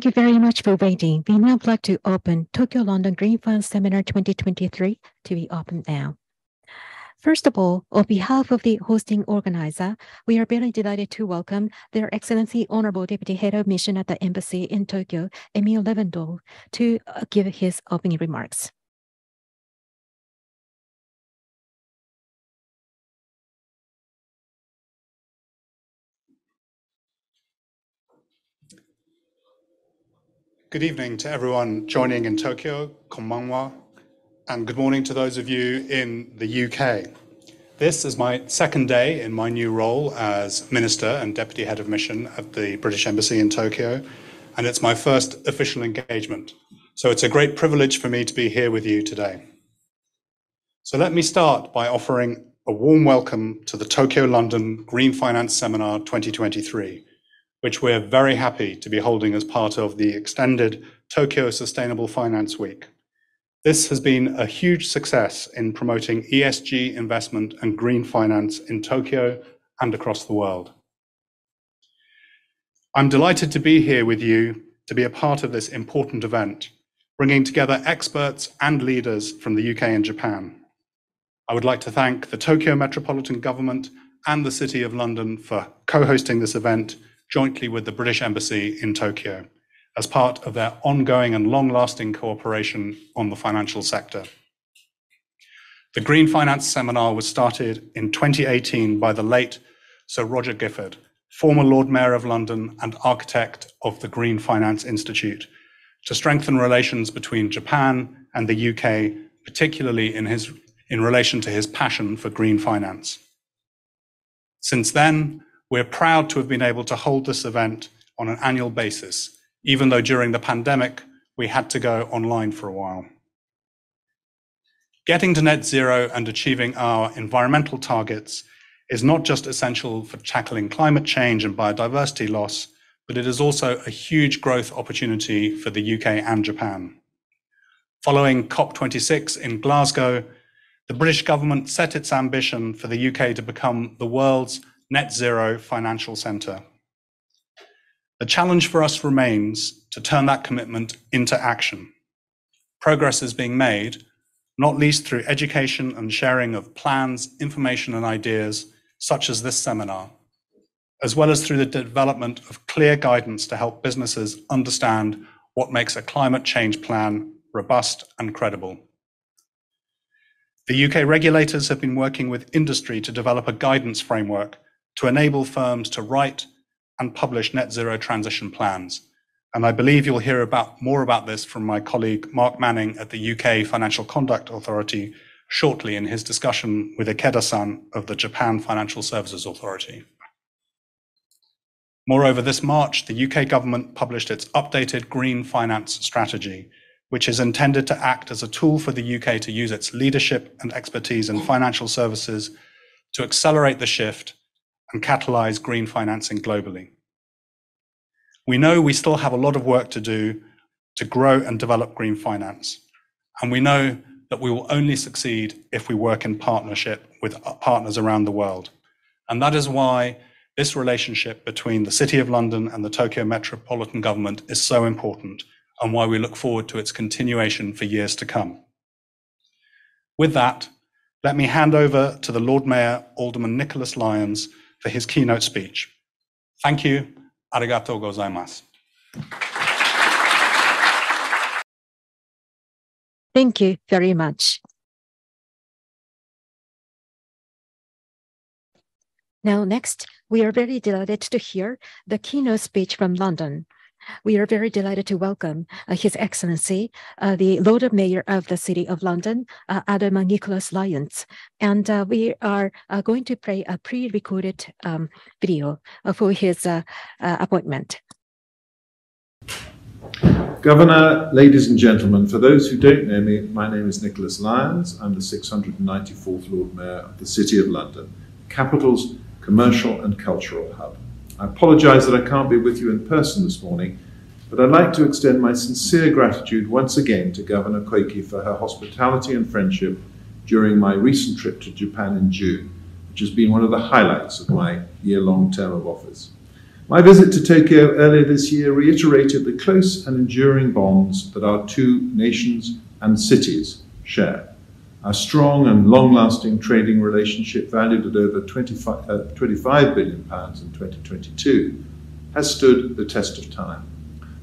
Thank you very much for waiting. We now like to open Tokyo-London Green Fund Seminar 2023 to be opened now. First of all, on behalf of the hosting organizer, we are very delighted to welcome Their Excellency Honorable Deputy Head of Mission at the Embassy in Tokyo, Emil Levendal, to give his opening remarks. Good evening to everyone joining in Tokyo, konbanwa, and good morning to those of you in the UK. This is my second day in my new role as Minister and Deputy Head of Mission at the British Embassy in Tokyo, and it's my first official engagement. So it's a great privilege for me to be here with you today. So let me start by offering a warm welcome to the Tokyo-London Green Finance Seminar 2023, which we're very happy to be holding as part of the extended Tokyo Sustainable Finance Week. This has been a huge success in promoting ESG investment and green finance in Tokyo and across the world. I'm delighted to be here with you to be a part of this important event, bringing together experts and leaders from the UK and Japan. I would like to thank the Tokyo Metropolitan Government and the City of London for co-hosting this event jointly with the British Embassy in Tokyo as part of their ongoing and long-lasting cooperation on the financial sector. The Green Finance Seminar was started in 2018 by the late Sir Roger Gifford, former Lord Mayor of London and architect of the Green Finance Institute, to strengthen relations between Japan and the UK, particularly in relation to his passion for green finance. Since then, we're proud to have been able to hold this event on an annual basis, even though during the pandemic, we had to go online for a while. Getting to net zero and achieving our environmental targets is not just essential for tackling climate change and biodiversity loss, but it is also a huge growth opportunity for the UK and Japan. Following COP26 in Glasgow, the British government set its ambition for the UK to become the world's net zero financial centre. The challenge for us remains to turn that commitment into action. Progress is being made, not least through education and sharing of plans, information and ideas, such as this seminar, as well as through the development of clear guidance to help businesses understand what makes a climate change plan robust and credible. The UK regulators have been working with industry to develop a guidance framework to enable firms to write and publish net zero transition plans. And I believe you'll hear more about this from my colleague Mark Manning at the UK Financial Conduct Authority shortly in his discussion with Ikeda-san of the Japan Financial Services Authority. Moreover, this March, the UK government published its updated green finance strategy, which is intended to act as a tool for the UK to use its leadership and expertise in financial services to accelerate the shift and catalyze green financing globally. We know we still have a lot of work to do to grow and develop green finance, and we know that we will only succeed if we work in partnership with partners around the world. And that is why this relationship between the City of London and the Tokyo Metropolitan Government is so important, and why we look forward to its continuation for years to come. With that, let me hand over to the Lord Mayor, Alderman Nicholas Lyons, for his keynote speech. Thank you. Arigatou gozaimasu. Thank you very much. Now, next, we are very delighted to hear the keynote speech from London. We are very delighted to welcome His Excellency, the Lord Mayor of the City of London, Alderman Nicholas Lyons. And we are going to play a pre-recorded video for his appointment. Governor, ladies and gentlemen, for those who don't know me, my name is Nicholas Lyons. I'm the 694th Lord Mayor of the City of London, the capital's commercial and cultural hub. I apologise that I can't be with you in person this morning, but I'd like to extend my sincere gratitude once again to Governor Koike for her hospitality and friendship during my recent trip to Japan in June, which has been one of the highlights of my year-long term of office. My visit to Tokyo earlier this year reiterated the close and enduring bonds that our two nations and cities share. Our strong and long-lasting trading relationship, valued at over £25 billion in 2022, has stood the test of time.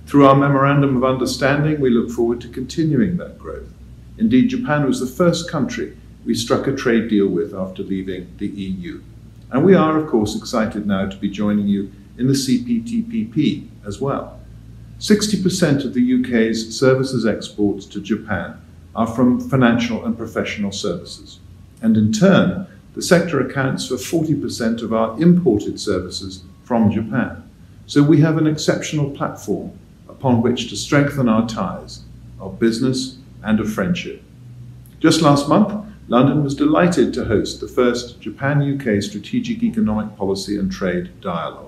Through our Memorandum of Understanding, we look forward to continuing that growth. Indeed, Japan was the first country we struck a trade deal with after leaving the EU. And we are, of course, excited now to be joining you in the CPTPP as well. 60% of the UK's services exports to Japan are from financial and professional services. And in turn, the sector accounts for 40% of our imported services from Japan. So we have an exceptional platform upon which to strengthen our ties of business and of friendship. Just last month, London was delighted to host the first Japan-UK Strategic Economic Policy and Trade Dialogue.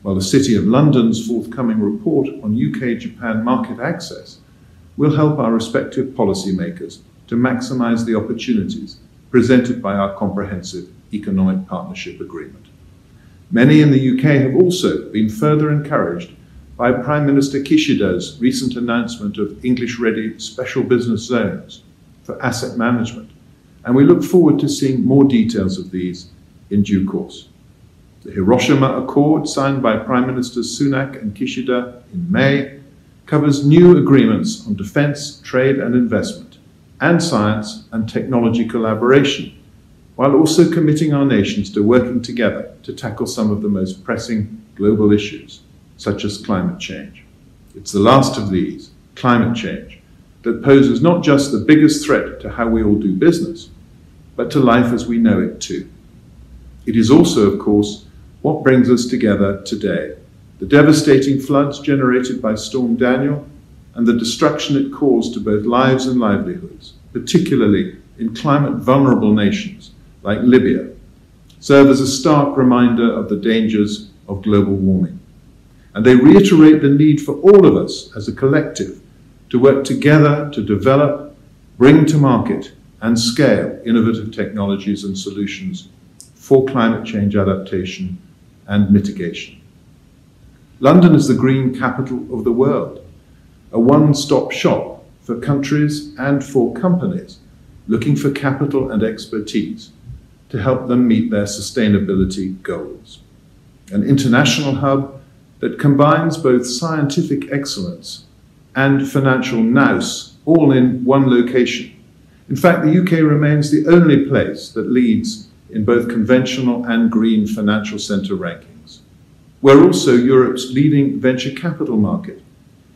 While the City of London's forthcoming report on UK-Japan market access will help our respective policymakers to maximise the opportunities presented by our comprehensive economic partnership agreement. Many in the UK have also been further encouraged by Prime Minister Kishida's recent announcement of English-ready special business zones for asset management, and we look forward to seeing more details of these in due course. The Hiroshima Accord, signed by Prime Ministers Sunak and Kishida in May, covers new agreements on defence, trade and investment, and science and technology collaboration, while also committing our nations to working together to tackle some of the most pressing global issues, such as climate change. It's the last of these, climate change, that poses not just the biggest threat to how we all do business, but to life as we know it too. It is also, of course, what brings us together today. The devastating floods generated by Storm Daniel and the destruction it caused to both lives and livelihoods, particularly in climate-vulnerable nations like Libya, serve as a stark reminder of the dangers of global warming. And they reiterate the need for all of us as a collective to work together to develop, bring to market, and scale innovative technologies and solutions for climate change adaptation and mitigation. London is the green capital of the world, a one-stop shop for countries and for companies looking for capital and expertise to help them meet their sustainability goals. An international hub that combines both scientific excellence and financial nous, all in one location. In fact, the UK remains the only place that leads in both conventional and green financial centre rankings. We're also Europe's leading venture capital market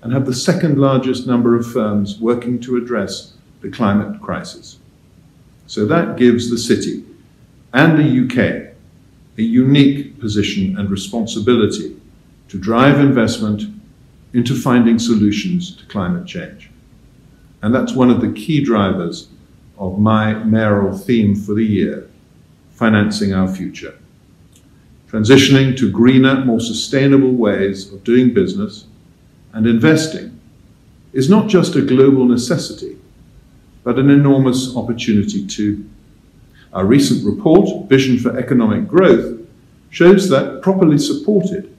and have the second largest number of firms working to address the climate crisis. So that gives the city and the UK a unique position and responsibility to drive investment into finding solutions to climate change. And that's one of the key drivers of my mayoral theme for the year, financing our future. Transitioning to greener, more sustainable ways of doing business and investing is not just a global necessity, but an enormous opportunity too. Our recent report, Vision for Economic Growth, shows that, properly supported,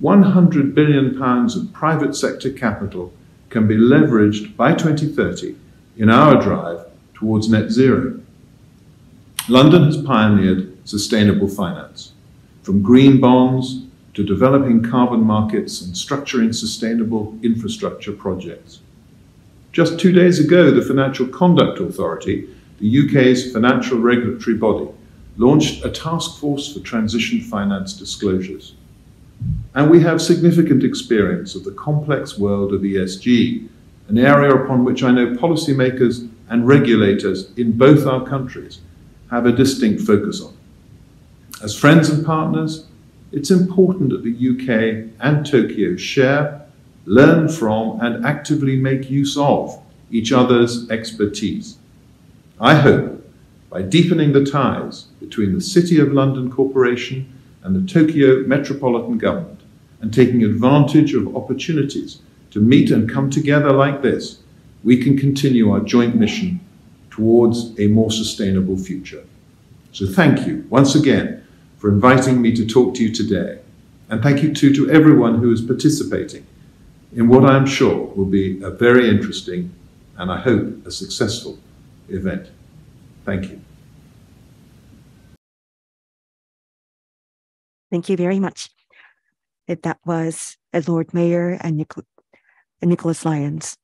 £100 billion of private sector capital can be leveraged by 2030 in our drive towards net zero. London has pioneered sustainable finance, from green bonds to developing carbon markets and structuring sustainable infrastructure projects. Just 2 days ago, the Financial Conduct Authority, the UK's financial regulatory body, launched a task force for transition finance disclosures. And we have significant experience of the complex world of ESG, an area upon which I know policymakers and regulators in both our countries have a distinct focus on. As friends and partners, it's important that the UK and Tokyo share, learn from, and actively make use of each other's expertise. I hope, by deepening the ties between the City of London Corporation and the Tokyo Metropolitan Government, and taking advantage of opportunities to meet and come together like this, we can continue our joint mission towards a more sustainable future. So thank you once again for inviting me to talk to you today. And thank you too to everyone who is participating in what I'm sure will be a very interesting and I hope a successful event. Thank you. Thank you very much. That was Lord Mayor and Nicholas Lyons.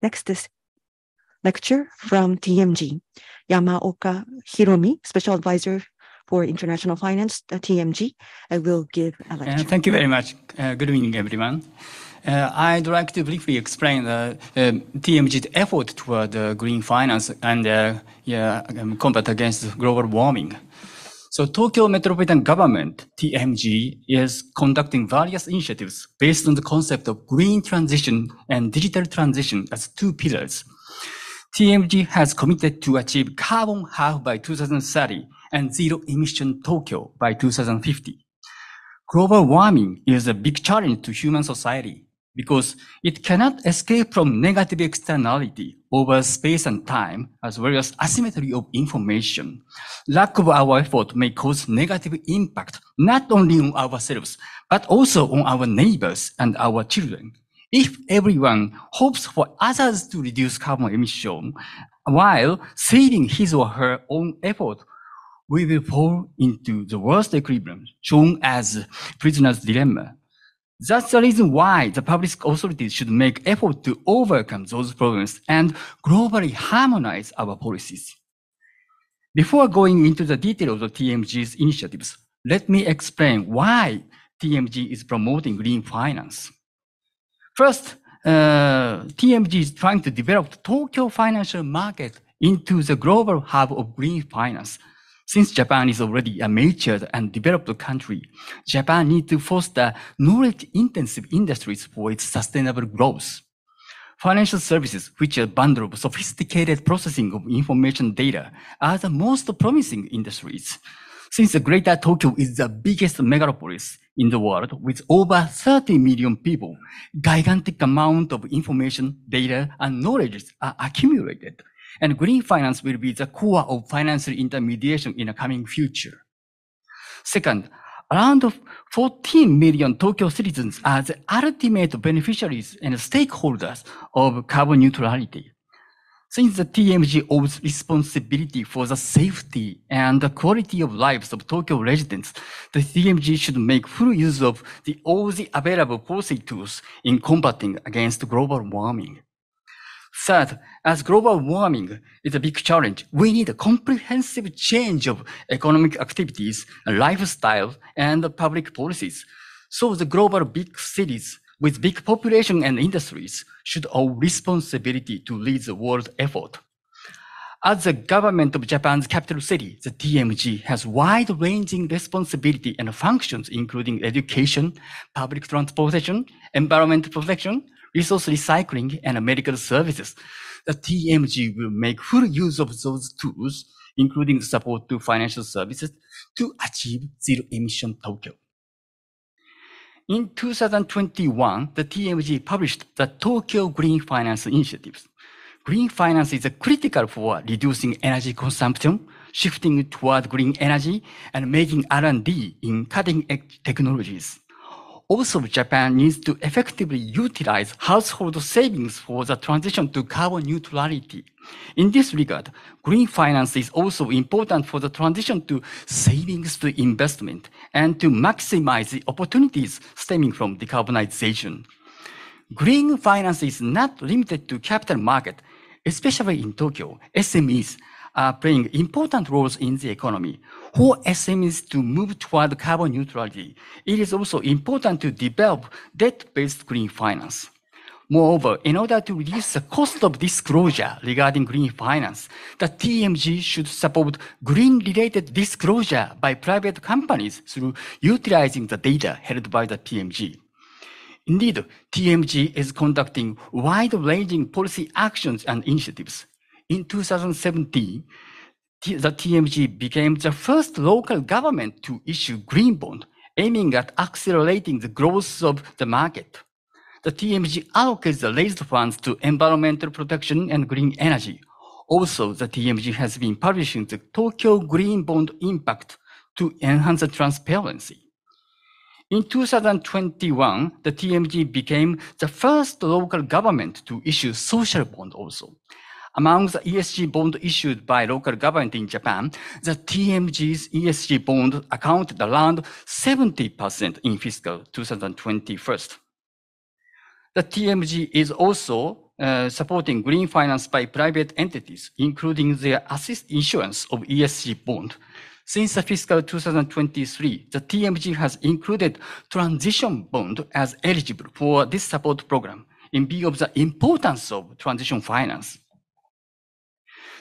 Next is lecture from TMG. Yamaoka Hiromi, Special Advisor for International Finance, TMG, will give a lecture. Thank you very much. Good evening, everyone. I'd like to briefly explain TMG's effort toward green finance and combat against global warming. So Tokyo Metropolitan Government, TMG, is conducting various initiatives based on the concept of green transition and digital transition as two pillars. TMG has committed to achieve carbon half by 2030 and zero emission Tokyo by 2050. Global warming is a big challenge to human society because it cannot escape from negative externality over space and time, as well as asymmetry of information. Lack of our effort may cause negative impact, not only on ourselves, but also on our neighbors and our children. If everyone hopes for others to reduce carbon emission while saving his or her own effort, we will fall into the worst equilibrium shown as prisoner's dilemma. That's the reason why the public authorities should make effort to overcome those problems and globally harmonize our policies. Before going into the details of TMG's initiatives, let me explain why TMG is promoting green finance. First, TMG is trying to develop the Tokyo financial market into the global hub of green finance. Since Japan is already a matured and developed country, Japan needs to foster knowledge-intensive industries for its sustainable growth. Financial services, which are a bundle of sophisticated processing of information data, are the most promising industries. Since the Greater Tokyo is the biggest megapolis in the world with over 30 million people, gigantic amount of information, data, and knowledge are accumulated. And green finance will be the core of financial intermediation in the coming future. Second, around 14 million Tokyo citizens are the ultimate beneficiaries and stakeholders of carbon neutrality. Since the TMG owes responsibility for the safety and the quality of lives of Tokyo residents, the TMG should make full use of all the available policy tools in combating against global warming. Third, as global warming is a big challenge, we need a comprehensive change of economic activities, lifestyle, and public policies. So the global big cities with big population and industries should owe responsibility to lead the world effort. As the government of Japan's capital city, the TMG has wide-ranging responsibility and functions, including education, public transportation, environmental protection, resource recycling, and medical services. The TMG will make full use of those tools, including support to financial services, to achieve zero-emission Tokyo. In 2021, the TMG published the Tokyo Green Finance Initiatives. Green finance is critical for reducing energy consumption, shifting toward green energy, and making R&D in cutting-edge technologies. Also, Japan needs to effectively utilize household savings for the transition to carbon neutrality. In this regard, green finance is also important for the transition to savings to investment and to maximize the opportunities stemming from decarbonization. Green finance is not limited to capital market, especially in Tokyo. SMEs are playing important roles in the economy. For SMEs to move toward carbon neutrality, it is also important to develop debt-based green finance. Moreover, in order to reduce the cost of disclosure regarding green finance, the TMG should support green-related disclosure by private companies through utilizing the data held by the TMG. Indeed, TMG is conducting wide-ranging policy actions and initiatives. In 2017, the TMG became the first local government to issue green bond, aiming at accelerating the growth of the market. The TMG allocates the raised funds to environmental protection and green energy. Also, the TMG has been publishing the Tokyo Green Bond Impact to enhance the transparency. In 2021, the TMG became the first local government to issue social bond also. Among the ESG bond issued by local government in Japan, the TMG's ESG bond accounted around 70% in fiscal 2021. The TMG is also supporting green finance by private entities, including their assist issuance of ESG bond. Since the fiscal 2023, the TMG has included transition bond as eligible for this support program in view of the importance of transition finance.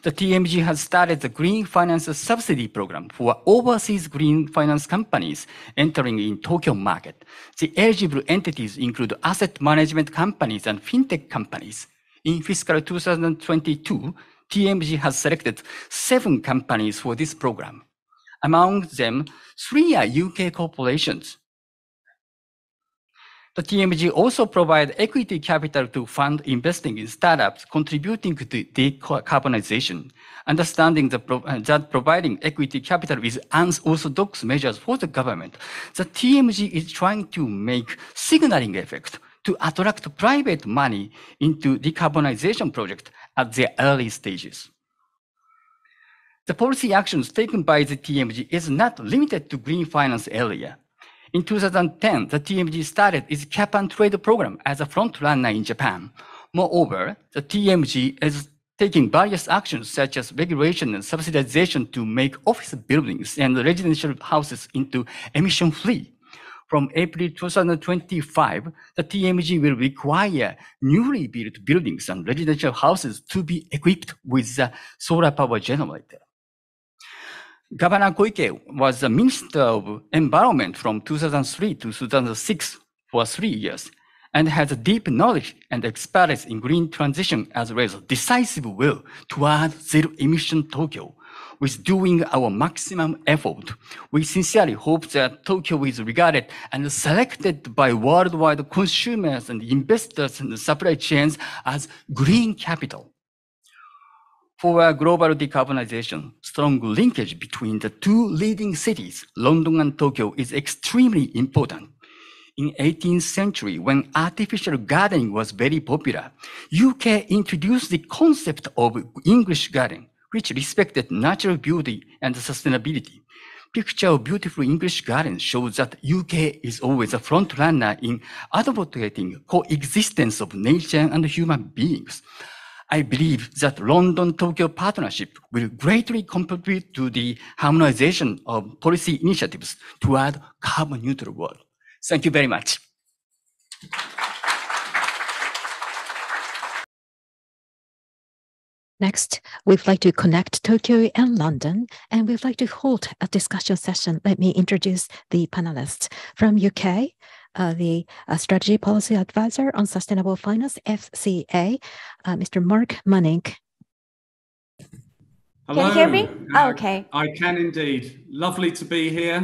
The TMG has started the Green Finance Subsidy Program for overseas green finance companies entering in Tokyo market. The eligible entities include asset management companies and fintech companies. In fiscal 2022, TMG has selected 7 companies for this program. Among them, 3 are UK corporations. The TMG also provides equity capital to fund investing in startups contributing to decarbonization. Understanding that providing equity capital is unorthodox measures for the government, the TMG is trying to make signaling effect to attract private money into decarbonization projects at their early stages. The policy actions taken by the TMG is not limited to green finance area. In 2010, the TMG started its cap and trade program as a front runner in Japan. Moreover, the TMG is taking various actions such as regulation and subsidization to make office buildings and residential houses into emission-free. From April 2025, the TMG will require newly built buildings and residential houses to be equipped with a solar power generator. Governor Koike was the Minister of Environment from 2003 to 2006 for 3 years and has a deep knowledge and expertise in green transition as well as a decisive will toward zero-emission Tokyo. With doing our maximum effort, we sincerely hope that Tokyo is regarded and selected by worldwide consumers and investors and supply chains as green capital. For global decarbonization, strong linkage between the 2 leading cities, London and Tokyo, is extremely important. In 18th century, when artificial gardening was very popular, UK introduced the concept of English garden, which respected natural beauty and sustainability. Picture of beautiful English gardens shows that UK is always a front runner in advocating coexistence of nature and human beings. I believe that London-Tokyo partnership will greatly contribute to the harmonization of policy initiatives toward carbon neutral world. Thank you very much. Next, we'd like to connect Tokyo and London, and we'd like to hold a discussion session. Let me introduce the panelists. From UK, the Strategy Policy Advisor on Sustainable Finance, FCA, Mr. Mark Manning. Hello. Can you hear me? Okay. I can indeed. Lovely to be here.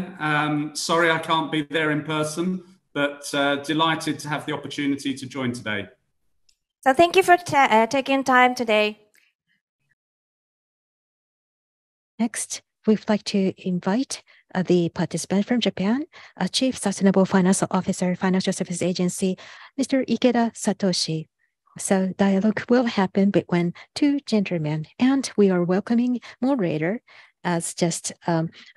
Sorry I can't be there in person, but delighted to have the opportunity to join today. So thank you for taking time today. Next, we'd like to invite the participant from Japan, Chief Sustainable Finance Officer, Financial Services Agency, Mr. Ikeda Satoshi. So dialogue will happen between 2 gentlemen, and we are welcoming moderator as just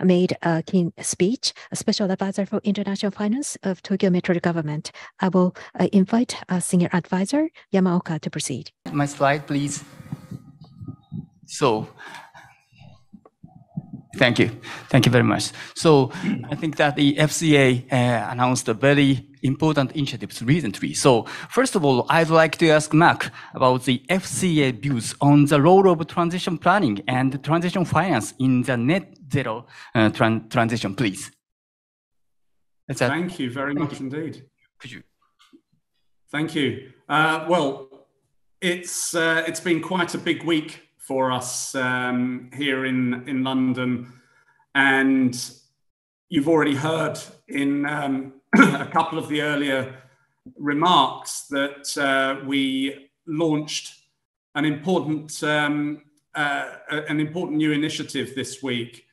made a key speech, a special advisor for international finance of Tokyo Metro Government. I will invite Senior Advisor Yamaoka to proceed. My slide, please. So, thank you. Thank you very much. So I think that the FCA announced a very important initiatives recently. So first of all, I'd like to ask Mark about the FCA views on the role of transition planning and transition finance in the net zero transition, please. Thank you very much indeed. Could you? Thank you. Well, it's been quite a big week for us here in London, and you've already heard in a couple of the earlier remarks that we launched an important new initiative this week,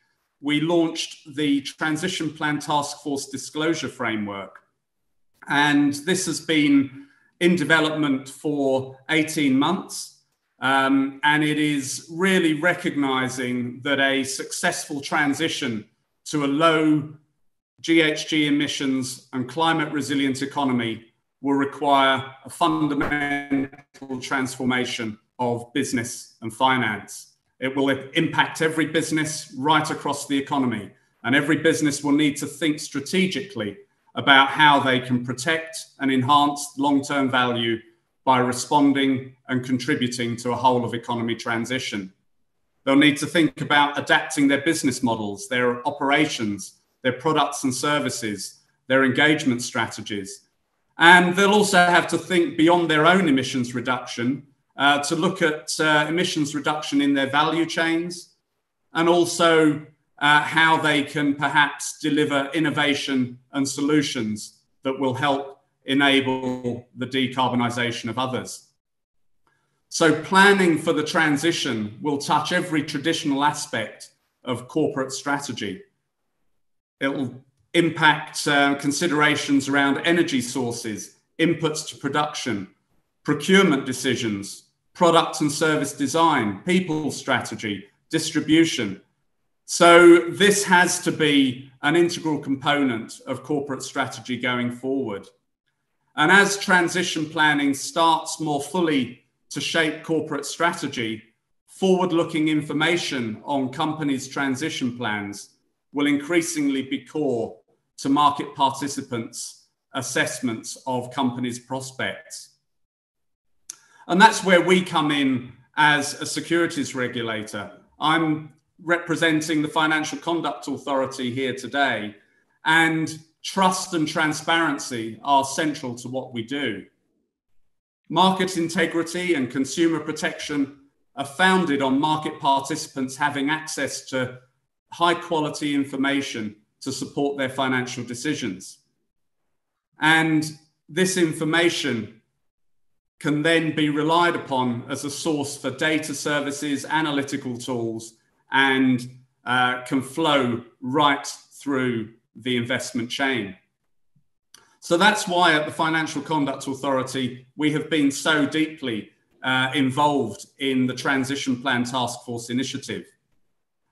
we launched the Transition Plan Task Force Disclosure Framework. And this has been in development for 18 months. And it is really recognizing that a successful transition to a low GHG emissions and climate resilient economy will require a fundamental transformation of business and finance. It will impact every business right across the economy, and every business will need to think strategically about how they can protect and enhance long-term value by responding and contributing to a whole of economy transition. They'll need to think about adapting their business models, their operations, their products and services, their engagement strategies. And they'll also have to think beyond their own emissions reduction to look at emissions reduction in their value chains, and also how they can perhaps deliver innovation and solutions that will help enable the decarbonisation of others. So planning for the transition will touch every traditional aspect of corporate strategy. It will impact considerations around energy sources, inputs to production, procurement decisions, product and service design, people strategy, distribution. So this has to be an integral component of corporate strategy going forward. And as transition planning starts more fully to shape corporate strategy, forward-looking information on companies' transition plans will increasingly be core to market participants' assessments of companies' prospects. And that's where we come in as a securities regulator. I'm representing the Financial Conduct Authority here today, and trust and transparency are central to what we do. Market integrity and consumer protection are founded on market participants having access to high quality information to support their financial decisions. And this information can then be relied upon as a source for data services, analytical tools, and can flow right through the investment chain. So that's why at the Financial Conduct Authority, we have been so deeply involved in the Transition Plan Task Force initiative.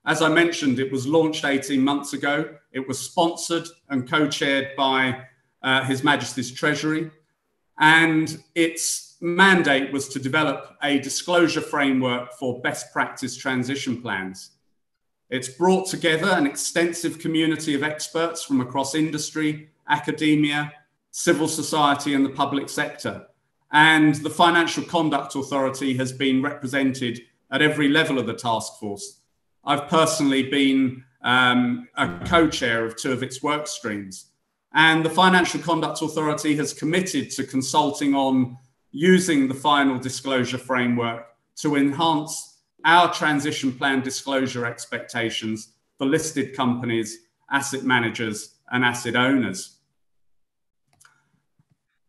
As I mentioned, it was launched 18 months ago. It was sponsored and co-chaired by His Majesty's Treasury. And its mandate was to develop a disclosure framework for best practice transition plans. It's brought together an extensive community of experts from across industry, academia, civil society, and the public sector. And the Financial Conduct Authority has been represented at every level of the task force. I've personally been a co-chair of 2 of its work streams. And the Financial Conduct Authority has committed to consulting on using the final disclosure framework to enhance our transition plan disclosure expectations for listed companies, asset managers, and asset owners.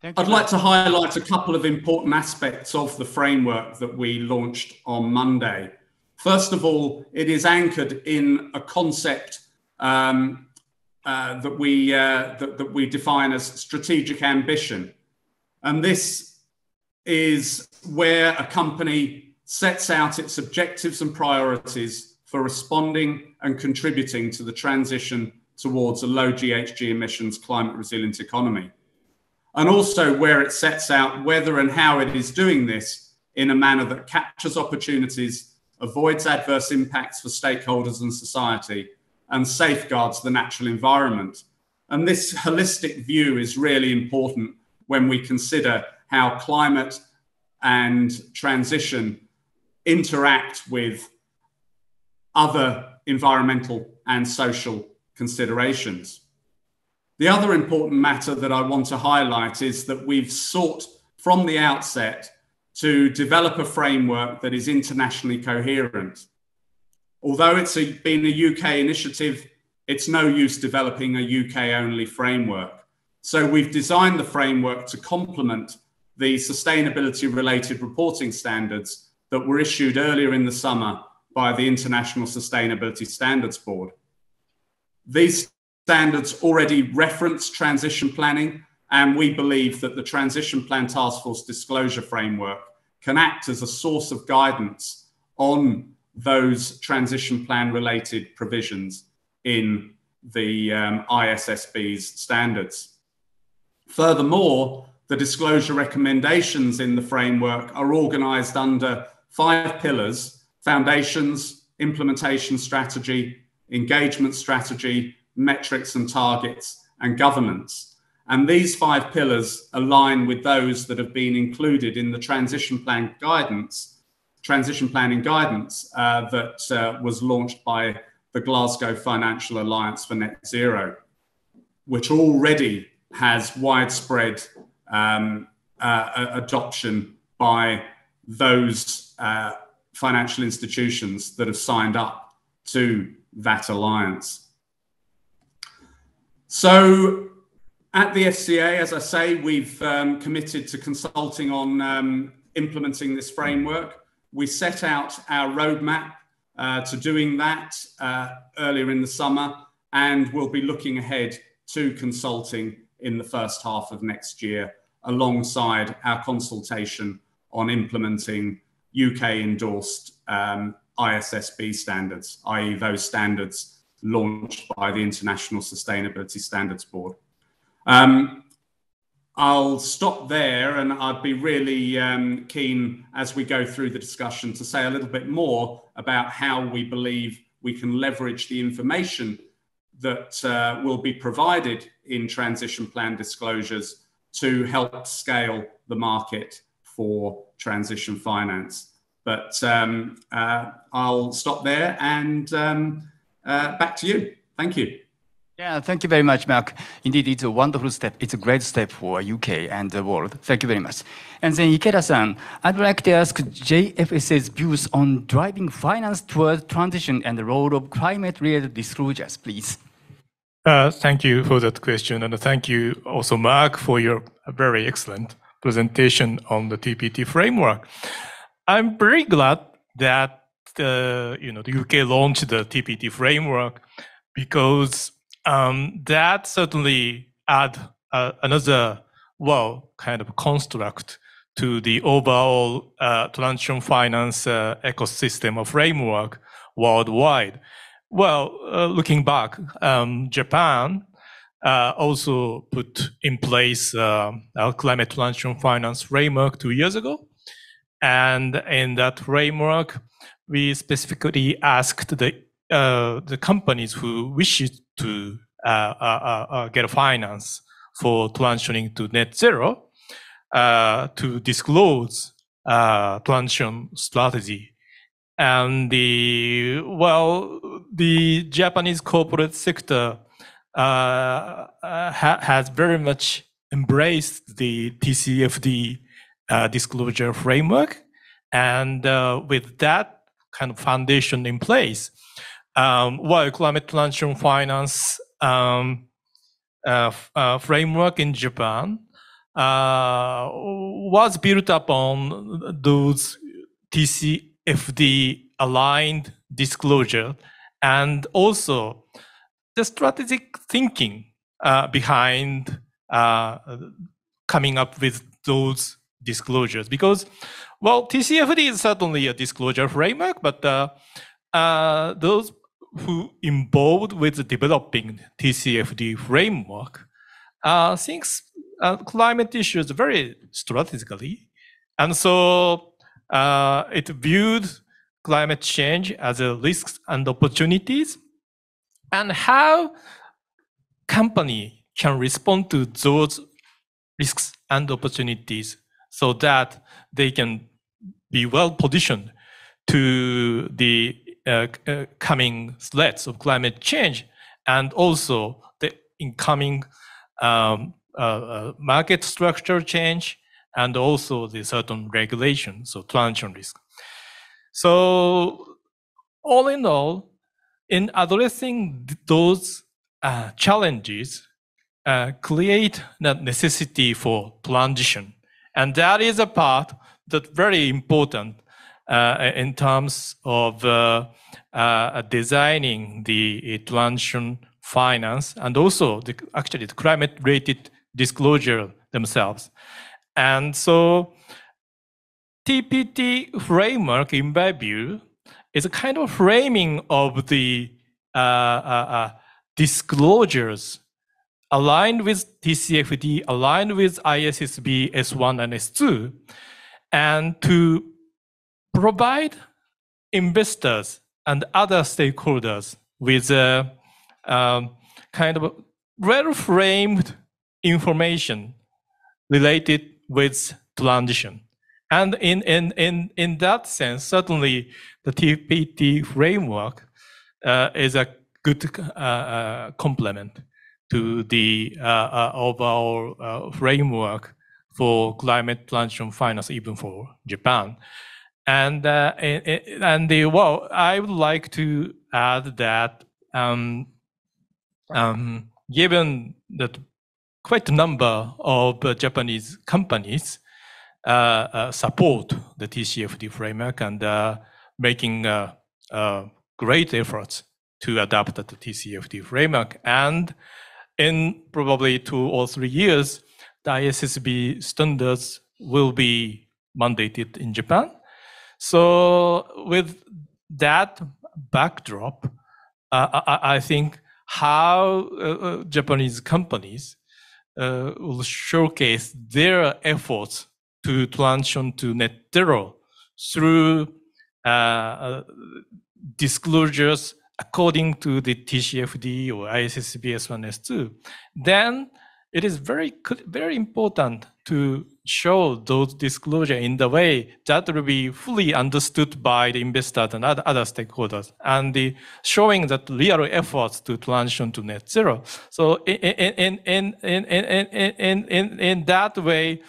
I'd like to highlight a couple of important aspects of the framework that we launched on Monday. First of all, it is anchored in a concept that we define as strategic ambition. And this is where a company sets out its objectives and priorities for responding and contributing to the transition towards a low GHG emissions, climate resilient economy. And also where it sets out whether and how it is doing this in a manner that captures opportunities, avoids adverse impacts for stakeholders and society, and safeguards the natural environment. And this holistic view is really important when we consider how climate and transition interact with other environmental and social considerations. The other important matter that I want to highlight is that we've sought from the outset to develop a framework that is internationally coherent. Although it's been a UK initiative, it's no use developing a UK-only framework. So we've designed the framework to complement the sustainability-related reporting standards that were issued earlier in the summer by the International Sustainability Standards Board. These standards already reference transition planning, and we believe that the Transition Plan Task Force disclosure framework can act as a source of guidance on those transition plan related provisions in the ISSB's standards. Furthermore, the disclosure recommendations in the framework are organized under 5 pillars: foundations, implementation strategy, engagement strategy, metrics and targets, and governance. And these 5 pillars align with those that have been included in the transition planning guidance that was launched by the Glasgow Financial Alliance for Net Zero, which already has widespread adoption by those financial institutions that have signed up to that alliance. So at the FCA, as I say, we've committed to consulting on implementing this framework. We set out our roadmap to doing that earlier in the summer, and we'll be looking ahead to consulting in the first half of next year, alongside our consultation on implementing UK-endorsed ISSB standards, i.e. those standards launched by the International Sustainability Standards Board. I'll stop there, and I'd be really keen, as we go through the discussion, to say a little bit more about how we believe we can leverage the information that will be provided in transition plan disclosures to help scale the market for transition finance. But I'll stop there and back to you. Thank you. Yeah, thank you very much, Mark. Indeed, it's a wonderful step. It's a great step for UK and the world. Thank you very much. And then Ikeda-san, I'd like to ask JFSA's views on driving finance toward transition and the role of climate-related disclosures, please. Thank you for that question, and thank you also, Mark, for your very excellent presentation on the TPT framework. I'm very glad that the UK launched the TPT framework, because that certainly add another kind of construct to the overall transition finance ecosystem or framework worldwide. Well, looking back, Japan also put in place our climate transition finance framework 2 years ago. And in that framework, we specifically asked the companies who wished to get finance for transitioning to net zero to disclose transition strategy. And the Japanese corporate sector has very much embraced the TCFD disclosure framework. And with that kind of foundation in place, while climate transition finance framework in Japan was built upon those TCFD aligned disclosure, and also the strategic thinking behind coming up with those disclosures. Because, well, TCFD is certainly a disclosure framework, but those who involved with developing TCFD framework thinks climate issues very strategically, and so it viewed climate change as a risks and opportunities, and how company can respond to those risks and opportunities so that they can be well positioned to the coming threats of climate change, and also the incoming market structure change, and also the certain regulations, so transition risk. So all in all, in addressing those challenges, create the necessity for transition. And that is a part that's very important in terms of designing the transition finance and also actually the climate-related disclosure themselves. And so TPT framework, in my view, is a kind of framing of the disclosures aligned with TCFD, aligned with ISSB S1 and S2, and to provide investors and other stakeholders with a kind of well-framed information related with transition. And in that sense, certainly the TPT framework is a good complement to the overall framework for climate transition finance, even for Japan. And well, I would like to add that given that quite a number of Japanese companies support the TCFD framework and making great efforts to adapt the TCFD framework. And in probably 2 or 3 years, the ISSB standards will be mandated in Japan. So with that backdrop, I think how Japanese companies will showcase their efforts to transition to net zero through disclosures according to the TCFD or ISSB S1, S2, then it is very important to show those disclosures in the way that will be fully understood by the investors and other stakeholders, and showing that real efforts to transition to net zero. So in that way,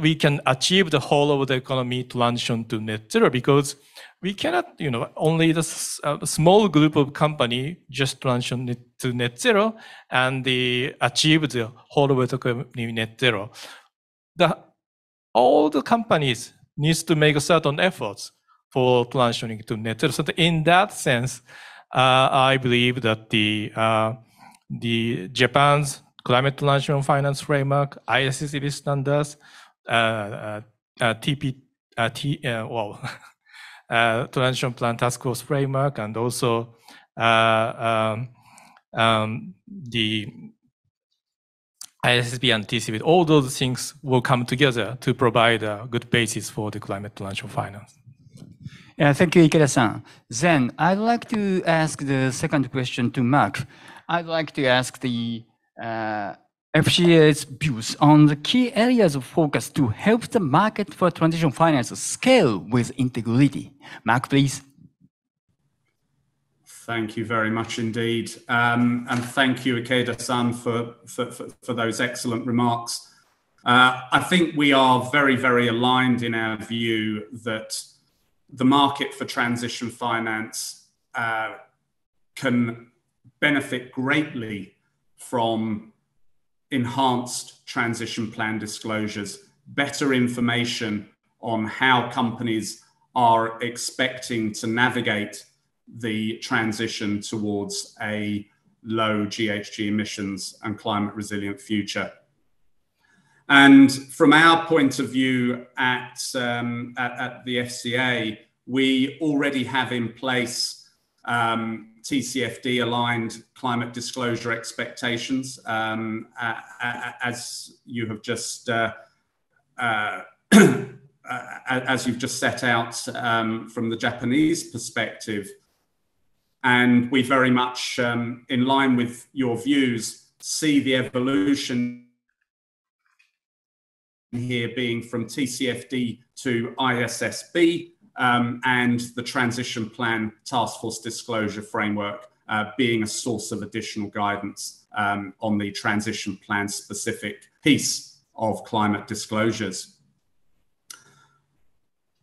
we can achieve the whole of the economy transition to net zero, because we cannot, only the small group of company just transition to net zero and achieve the whole of the economy net zero. All the companies needs to make certain efforts for transitioning to net zero. So in that sense, I believe that the Japan's climate transition finance framework, ISSB standards, transition plan task force framework, and also the ISSB and TCB, all those things will come together to provide a good basis for the climate transition finance. Yeah, thank you, Ikeda-san. Then I'd like to ask the second question to Mark. I'd like to ask the FCA's views on the key areas of focus to help the market for transition finance scale with integrity. Mark, please. Thank you very much indeed. And thank you, Ikeda-san, for those excellent remarks. I think we are very, very aligned in our view that the market for transition finance can benefit greatly from enhanced transition plan disclosures, better information on how companies are expecting to navigate the transition towards a low GHG emissions and climate resilient future. And from our point of view at the FCA, we already have in place TCFD aligned climate disclosure expectations, as you have just as you've just set out from the Japanese perspective. And we very much, in line with your views, see the evolution here being from TCFD to ISSB, and the transition plan task force disclosure framework being a source of additional guidance on the transition plan specific piece of climate disclosures.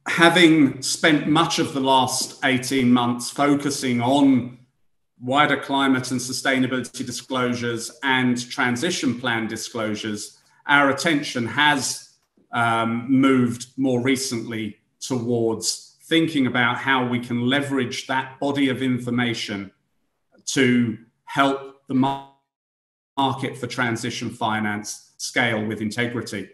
Having spent much of the last 18 months focusing on wider climate and sustainability disclosures and transition plan disclosures, our attention has moved more recently towards thinking about how we can leverage that body of information to help the market for transition finance scale with integrity.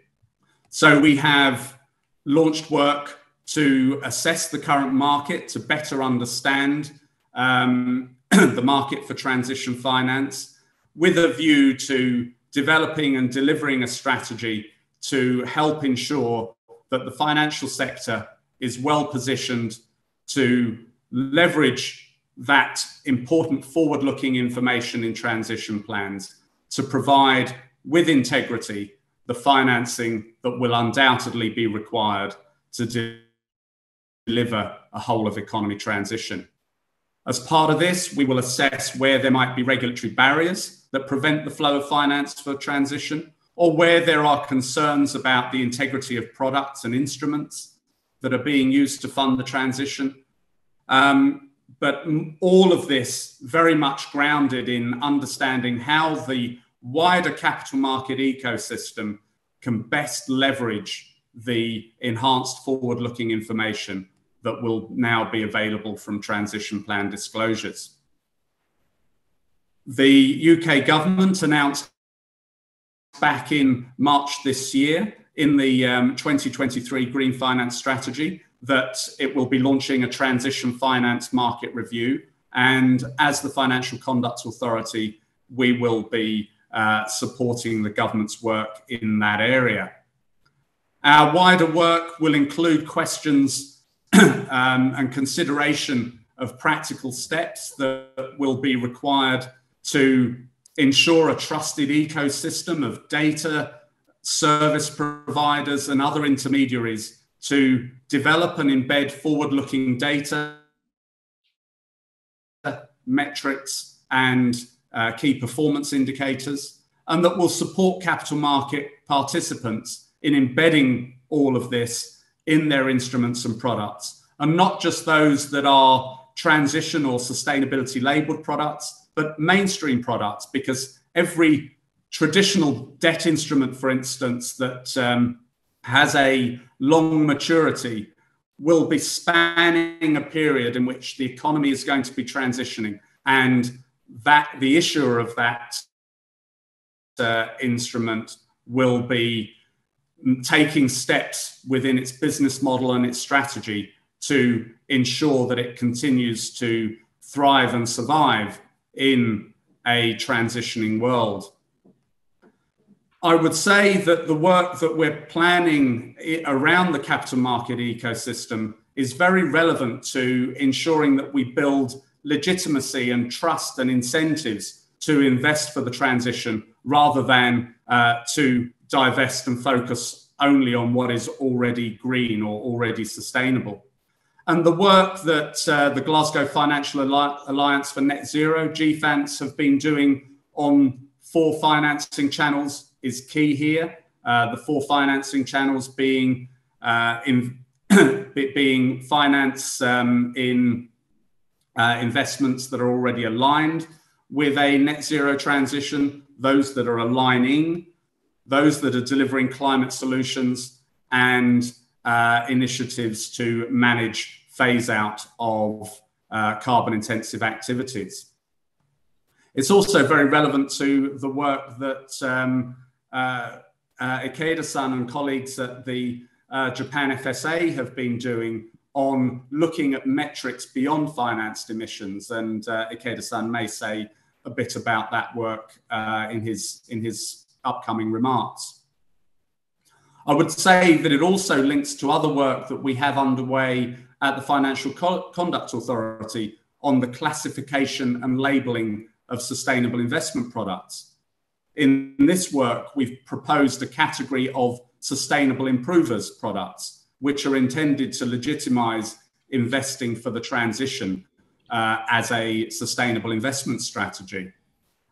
So we have launched work to assess the current market, to better understand the market for transition finance, with a view to developing and delivering a strategy to help ensure that the financial sector is well positioned to leverage that important forward-looking information in transition plans to provide with integrity the financing that will undoubtedly be required to deliver a whole of economy transition. As part of this, we will assess where there might be regulatory barriers that prevent the flow of finance for transition, or where there are concerns about the integrity of products and instruments that are being used to fund the transition. But all of this very much grounded in understanding how the wider capital market ecosystem can best leverage the enhanced forward-looking information that will now be available from transition plan disclosures. The UK government announced back in March this year in the 2023 Green Finance Strategy that it will be launching a transition finance market review. And as the Financial Conduct Authority, we will be supporting the government's work in that area. Our wider work will include questions and consideration of practical steps that will be required to ensure a trusted ecosystem of data, service providers, and other intermediaries to develop and embed forward-looking data, metrics, and key performance indicators, and that will support capital market participants in embedding all of this in their instruments and products, and not just those that are transition or sustainability labeled products, but mainstream products, because every traditional debt instrument, for instance, that has a long maturity will be spanning a period in which the economy is going to be transitioning, and that the issuer of that instrument will be taking steps within its business model and its strategy to ensure that it continues to thrive and survive in a transitioning world. I would say that the work that we're planning around the capital market ecosystem is very relevant to ensuring that we build legitimacy and trust and incentives to invest for the transition, rather than to divest and focus only on what is already green or already sustainable. And the work that the Glasgow Financial Alliance for Net Zero, GFANZ, have been doing on 4 financing channels is key here. The 4 financing channels being being finance in investments that are already aligned with a net zero transition, those that are aligning, those that are delivering climate solutions, and initiatives to manage phase out of carbon intensive activities. It's also very relevant to the work that Ikeda-san and colleagues at the Japan FSA have been doing on looking at metrics beyond financed emissions. And Ikeda-san may say a bit about that work in his upcoming remarks. I would say that it also links to other work that we have underway at the Financial Conduct Authority on the classification and labelling of sustainable investment products. In this work, we've proposed a category of sustainable improvers products, which are intended to legitimise investing for the transition as a sustainable investment strategy.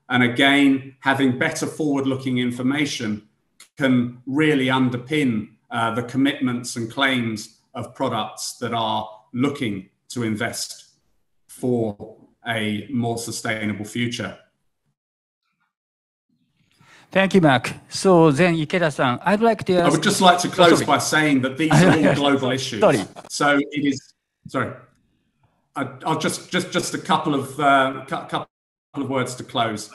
And again, having better forward-looking information can really underpin the commitments and claims of products that are looking to invest for a more sustainable future. Thank you, Mark. So then, Ikeda-san, I'd like to ask... I would just like to close by saying that these are all global issues. Sorry. So it is... Sorry. I'll just a couple of of words to close.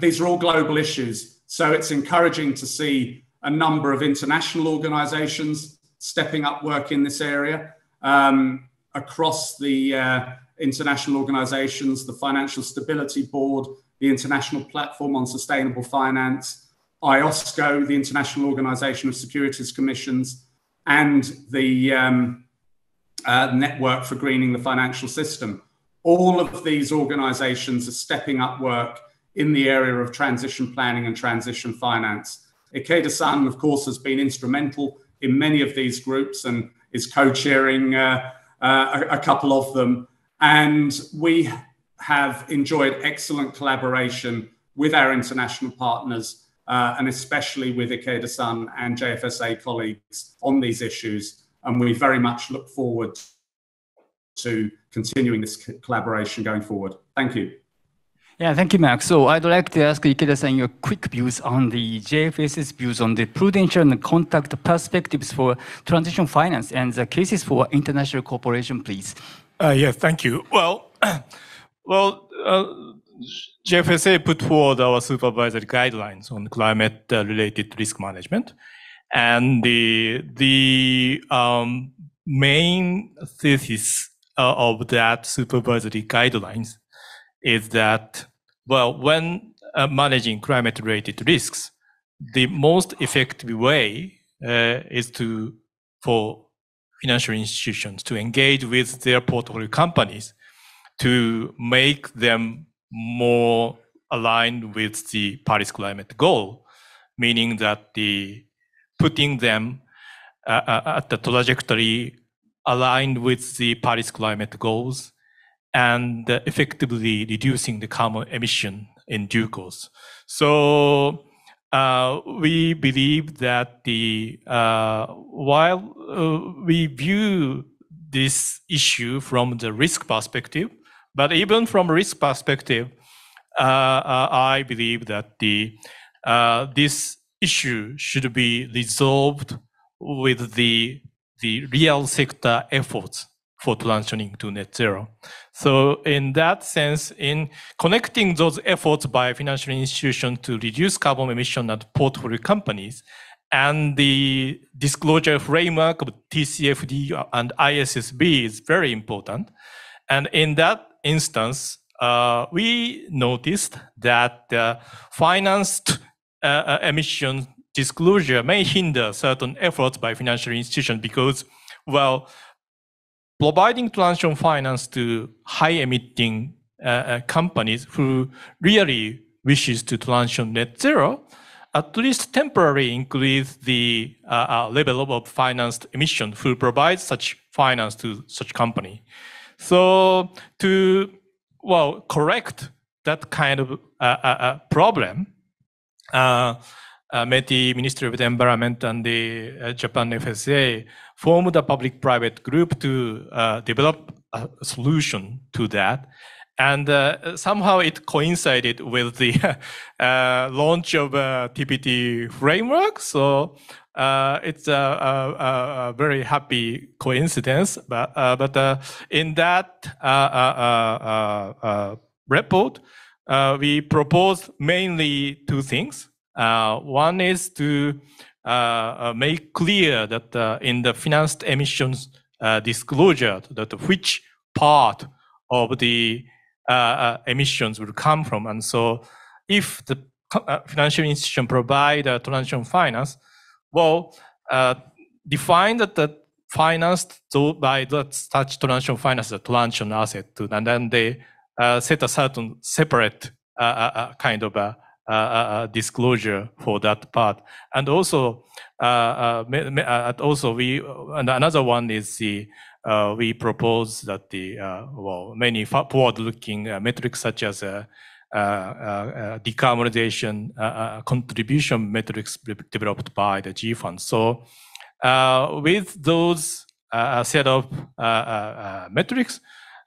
These are all global issues, so it's encouraging to see a number of international organizations stepping up work in this area. Across the international organizations, the Financial Stability Board, the International Platform on Sustainable Finance, IOSCO, the International Organization of Securities Commissions, and the Network for Greening the Financial System. All of these organizations are stepping up work in the area of transition planning and transition finance. Ikeda-san, of course, has been instrumental in many of these groups and is co-chairing a couple of them. And we have enjoyed excellent collaboration with our international partners, and especially with Ikeda-san and JFSA colleagues on these issues. And we very much look forward to continuing this collaboration going forward. Thank you. Yeah, thank you, Mark. So I'd like to ask Ikeda-san your quick views on the JFS's views on the prudential and contact perspectives for transition finance and the cases for international cooperation, please. Yes, thank you. Well, JFSA put forward our supervisory guidelines on climate-related risk management, and the main thesis of that supervisory guidelines is that, well, when managing climate-related risks, the most effective way is for financial institutions to engage with their portfolio companies to make them more aligned with the Paris climate goal, meaning that putting them at the trajectory aligned with the Paris climate goals and effectively reducing the carbon emission in due course. So we believe that while we view this issue from the risk perspective, but even from risk perspective, I believe that this issue should be resolved with the real sector efforts for transitioning to net zero. So in that sense, in connecting those efforts by financial institutions to reduce carbon emission at portfolio companies and the disclosure framework of TCFD and ISSB is very important. And in that instance, we noticed that financed emission disclosure may hinder certain efforts by financial institutions because, well, providing transition finance to high-emitting companies who really wishes to transition net zero, at least temporarily increase the level of financed emission who provides such finance to such company. So to, well, correct that kind of problem, METI, Ministry of the Environment, and the Japan FSA formed a public-private group to develop a solution to that. And somehow it coincided with the launch of TPT framework. So it's a very happy coincidence. But in that report, we proposed mainly two things. One is to make clear that in the financed emissions disclosure, that which part of the emissions will come from. And so if the financial institution provide transition finance, well, define that the financed by such transition finance as a transition asset, and then they set a certain separate kind of disclosure for that part. And also, and another one is we propose that many forward-looking metrics such as decarbonization contribution metrics developed by the G Fund. So with those set of metrics,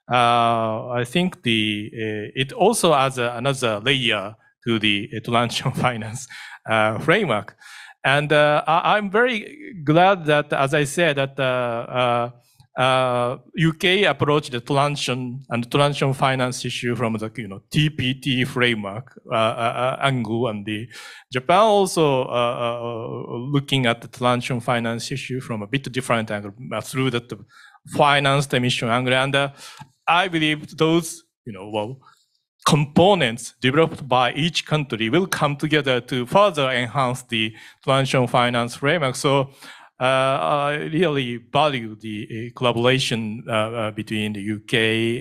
I think it also adds another layer to the transition finance framework. And I'm very glad that, as I said, that UK approached the transition finance issue from the TPT framework angle, and Japan also looking at the transition finance issue from a bit different angle through the financed emission angle. And I believe those components developed by each country will come together to further enhance the transition finance framework. So I really value the collaboration between the UK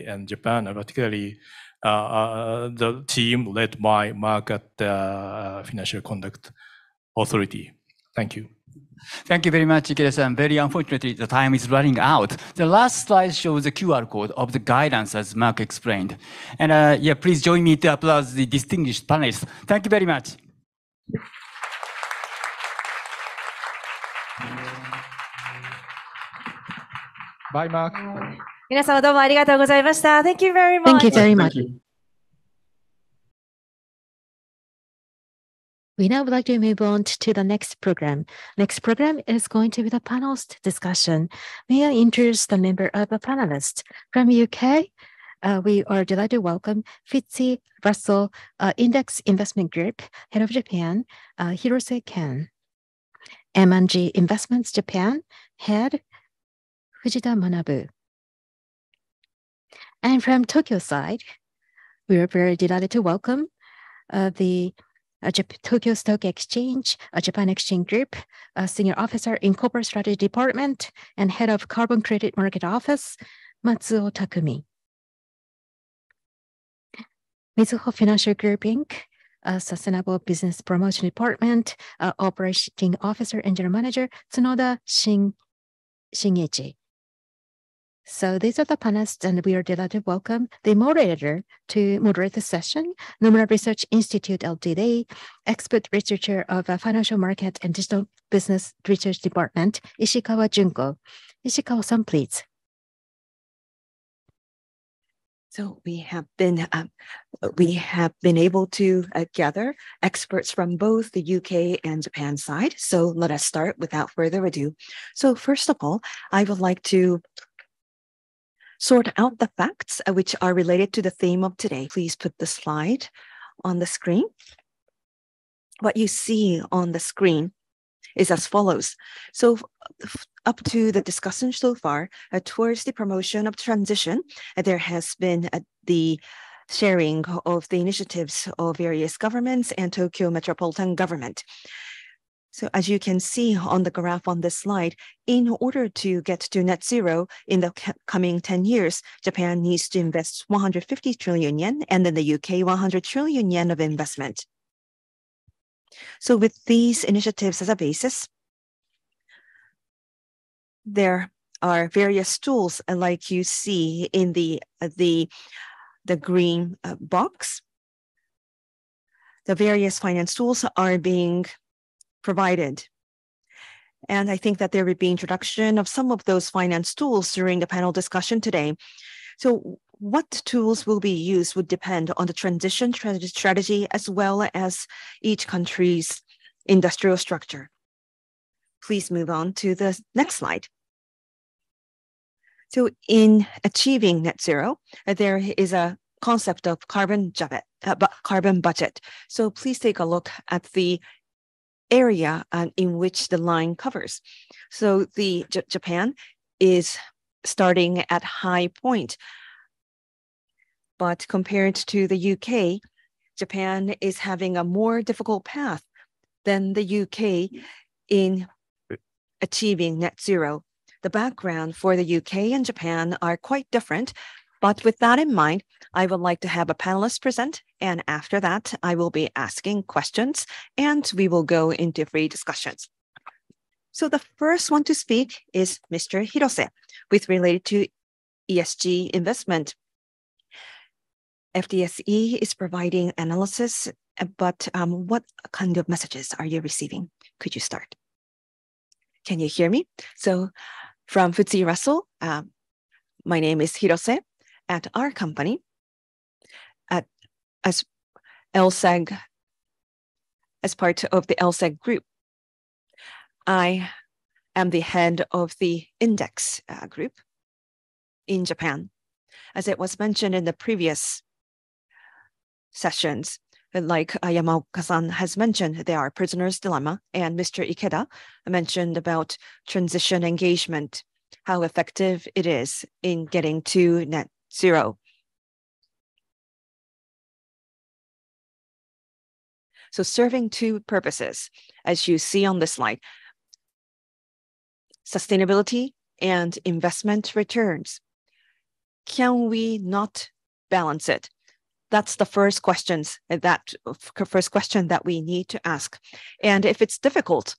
and Japan, particularly the team led by Mark at the Financial Conduct Authority. Thank you. Thank you very much, Ikeda-san. Very unfortunately, the time is running out. The last slide shows the QR code of the guidance, as Mark explained. And yeah, please join me to applaud the distinguished panelists. Thank you very much. Bye, Mark. 皆様どうもありがとうございました。Thank you very much. Thank you very much. We now would like to move on to the next program. Next program is going to be the panelist discussion. May I introduce the member of the panelists from UK? We are delighted to welcome FTSE Russell Index Investment Group, Head of Japan, Hirose Ken. M&G Investments Japan, Head, Fujita Manabu. And from Tokyo side, we are very delighted to welcome the Tokyo Stock Exchange, Japan Exchange Group, Senior Officer in Corporate Strategy Department and Head of Carbon Credit Market Office, Matsuo Takumi. Mizuho Financial Group Inc., Sustainable Business Promotion Department, Operating Officer and General Manager, Tsunoda Shinichi. So these are the panelists, and we are delighted to welcome the moderator to moderate the session, Nomura Research Institute Ltd, expert researcher of Financial Market and Digital Business Research Department, Ishikawa Junko. Ishikawa-san, please. So we have been able to gather experts from both the UK and Japan side. So let us start without further ado. So first of all, I would like to sort out the facts which are related to the theme of today. Please put the slide on the screen. What you see on the screen is as follows. So up to the discussion so far, towards the promotion of transition, there has been the sharing of the initiatives of various governments and Tokyo Metropolitan government. So as you can see on the graph on this slide, in order to get to net zero in the coming 10 years, Japan needs to invest 150 trillion yen and then the UK 100 trillion yen of investment. So with these initiatives as a basis, there are various tools like you see in the green box. The various finance tools are being provided. And I think that there will be introduction of some of those finance tools during the panel discussion today. So what tools will be used would depend on the transition strategy as well as each country's industrial structure. Please move on to the next slide. So in achieving net zero, there is a concept of carbon budget. So please take a look at the area in which the line covers. So the Japan is starting at high point, but compared to the UK, Japan is having a more difficult path than the UK in achieving net zero. The background for the UK and Japan are quite different, but with that in mind, I would like to have a panelist present, and after that, I will be asking questions, and we will go into free discussions. So the first one to speak is Mr. Hirose, with related to ESG investment. FTSE is providing analysis, but what kind of messages are you receiving? Could you start? Can you hear me? So from FTSE Russell, my name is Hirose. At our company, as LSEG, as part of the LSEG group, I am the head of the index group. in Japan. As it was mentioned in the previous sessions, like Yamaoka-san has mentioned, there are prisoner's dilemma, and Mr. Ikeda mentioned about transition engagement, how effective it is in getting to net zero. So serving two purposes, as you see on the slide, sustainability and investment returns. Can we not balance it? That's the first question that we need to ask. And if it's difficult,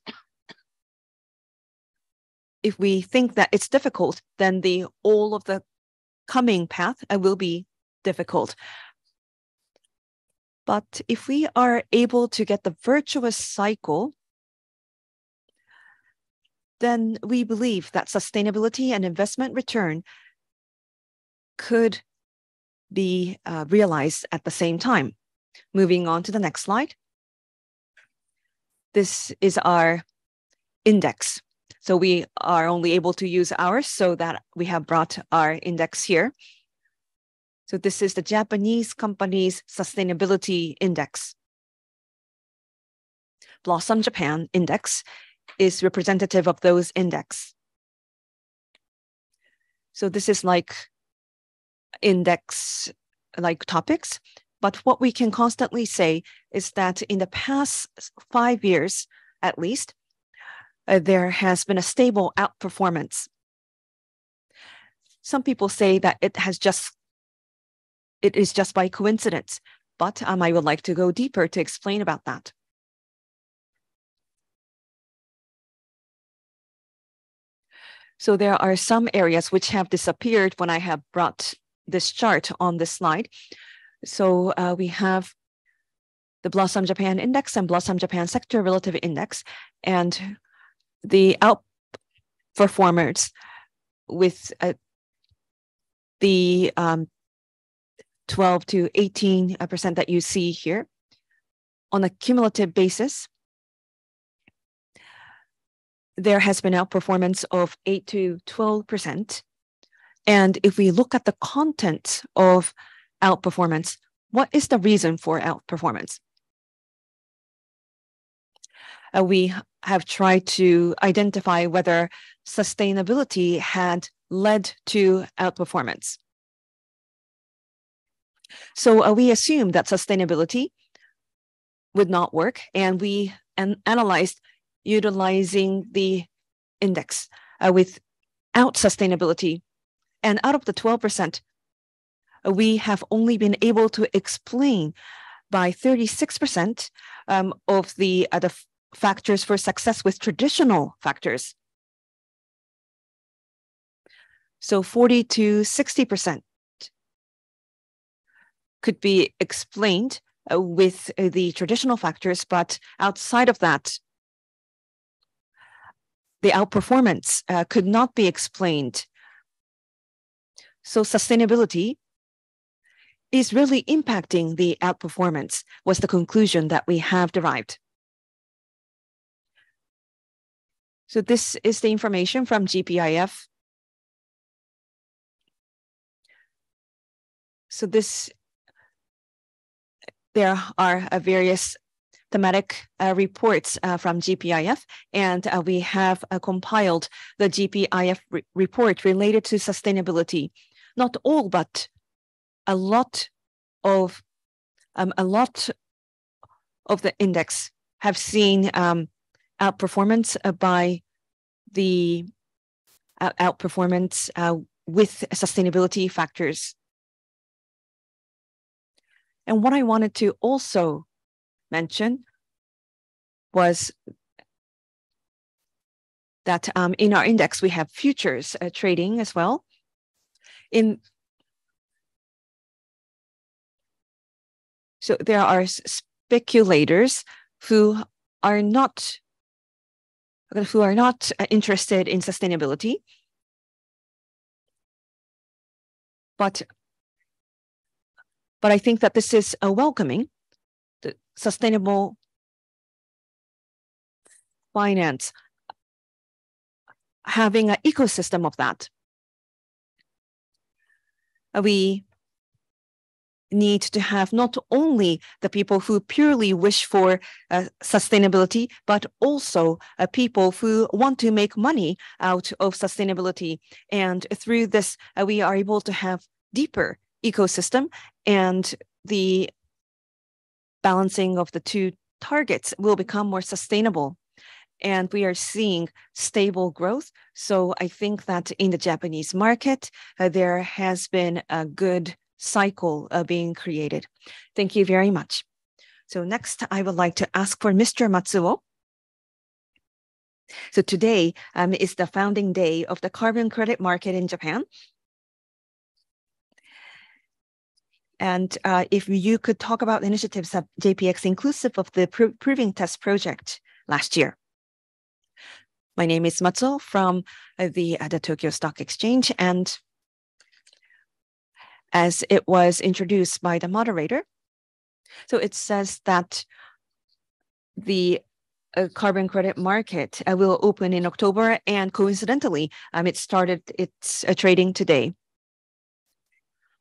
if we think that it's difficult, then all of the coming path will be difficult. But if we are able to get the virtuous cycle, then we believe that sustainability and investment return could be realized at the same time. Moving on to the next slide. This is our index. So we are only able to use ours, so that we have brought our index here. So this is the Japanese company's sustainability index. Blossom Japan index is representative of those index. So this is like index like topics, but what we can constantly say is that in the past 5 years, at least, there has been a stable outperformance. Some people say that it is just by coincidence, but I would like to go deeper to explain about that. So there are some areas which have disappeared when I have brought this chart on this slide. So we have the Blossom Japan Index and Blossom Japan Sector Relative Index, and the outperformers with the 12 to 18% that you see here. On a cumulative basis, there has been outperformance of 8 to 12%. And if we look at the content of outperformance, what is the reason for outperformance? We have tried to identify whether sustainability had led to outperformance. So we assumed that sustainability would not work, and we analyzed utilizing the index without sustainability. And out of the 12%, we have only been able to explain by 36% of the factors for success with traditional factors. So 40 to 60% could be explained with the traditional factors, but outside of that, the outperformance could not be explained. So sustainability is really impacting the outperformance, was the conclusion that we have derived. So this is the information from GPIF. So there are various thematic reports from GPIF, and we have compiled the GPIF report related to sustainability. Not all, but a lot of the index have seen outperformance by the outperformance with sustainability factors. And what I wanted to also mention was that in our index, we have futures trading as well. So there are speculators who are not interested in sustainability, but I think that this is welcoming the sustainable finance, having an ecosystem of that. we need to have not only the people who purely wish for sustainability, but also people who want to make money out of sustainability. And through this, we are able to have deeper ecosystem, and the balancing of the two targets will become more sustainable. And we are seeing stable growth. So I think that in the Japanese market, there has been a good cycle being created. Thank you very much. So next, I would like to ask for Mr. Matsuo. So today is the founding day of the carbon credit market in Japan. And if you could talk about initiatives of JPX inclusive of the proving test project last year. My name is Matsuo from the Tokyo Stock Exchange, and as it was introduced by the moderator, so it says that the carbon credit market will open in October, and coincidentally, it started its trading today.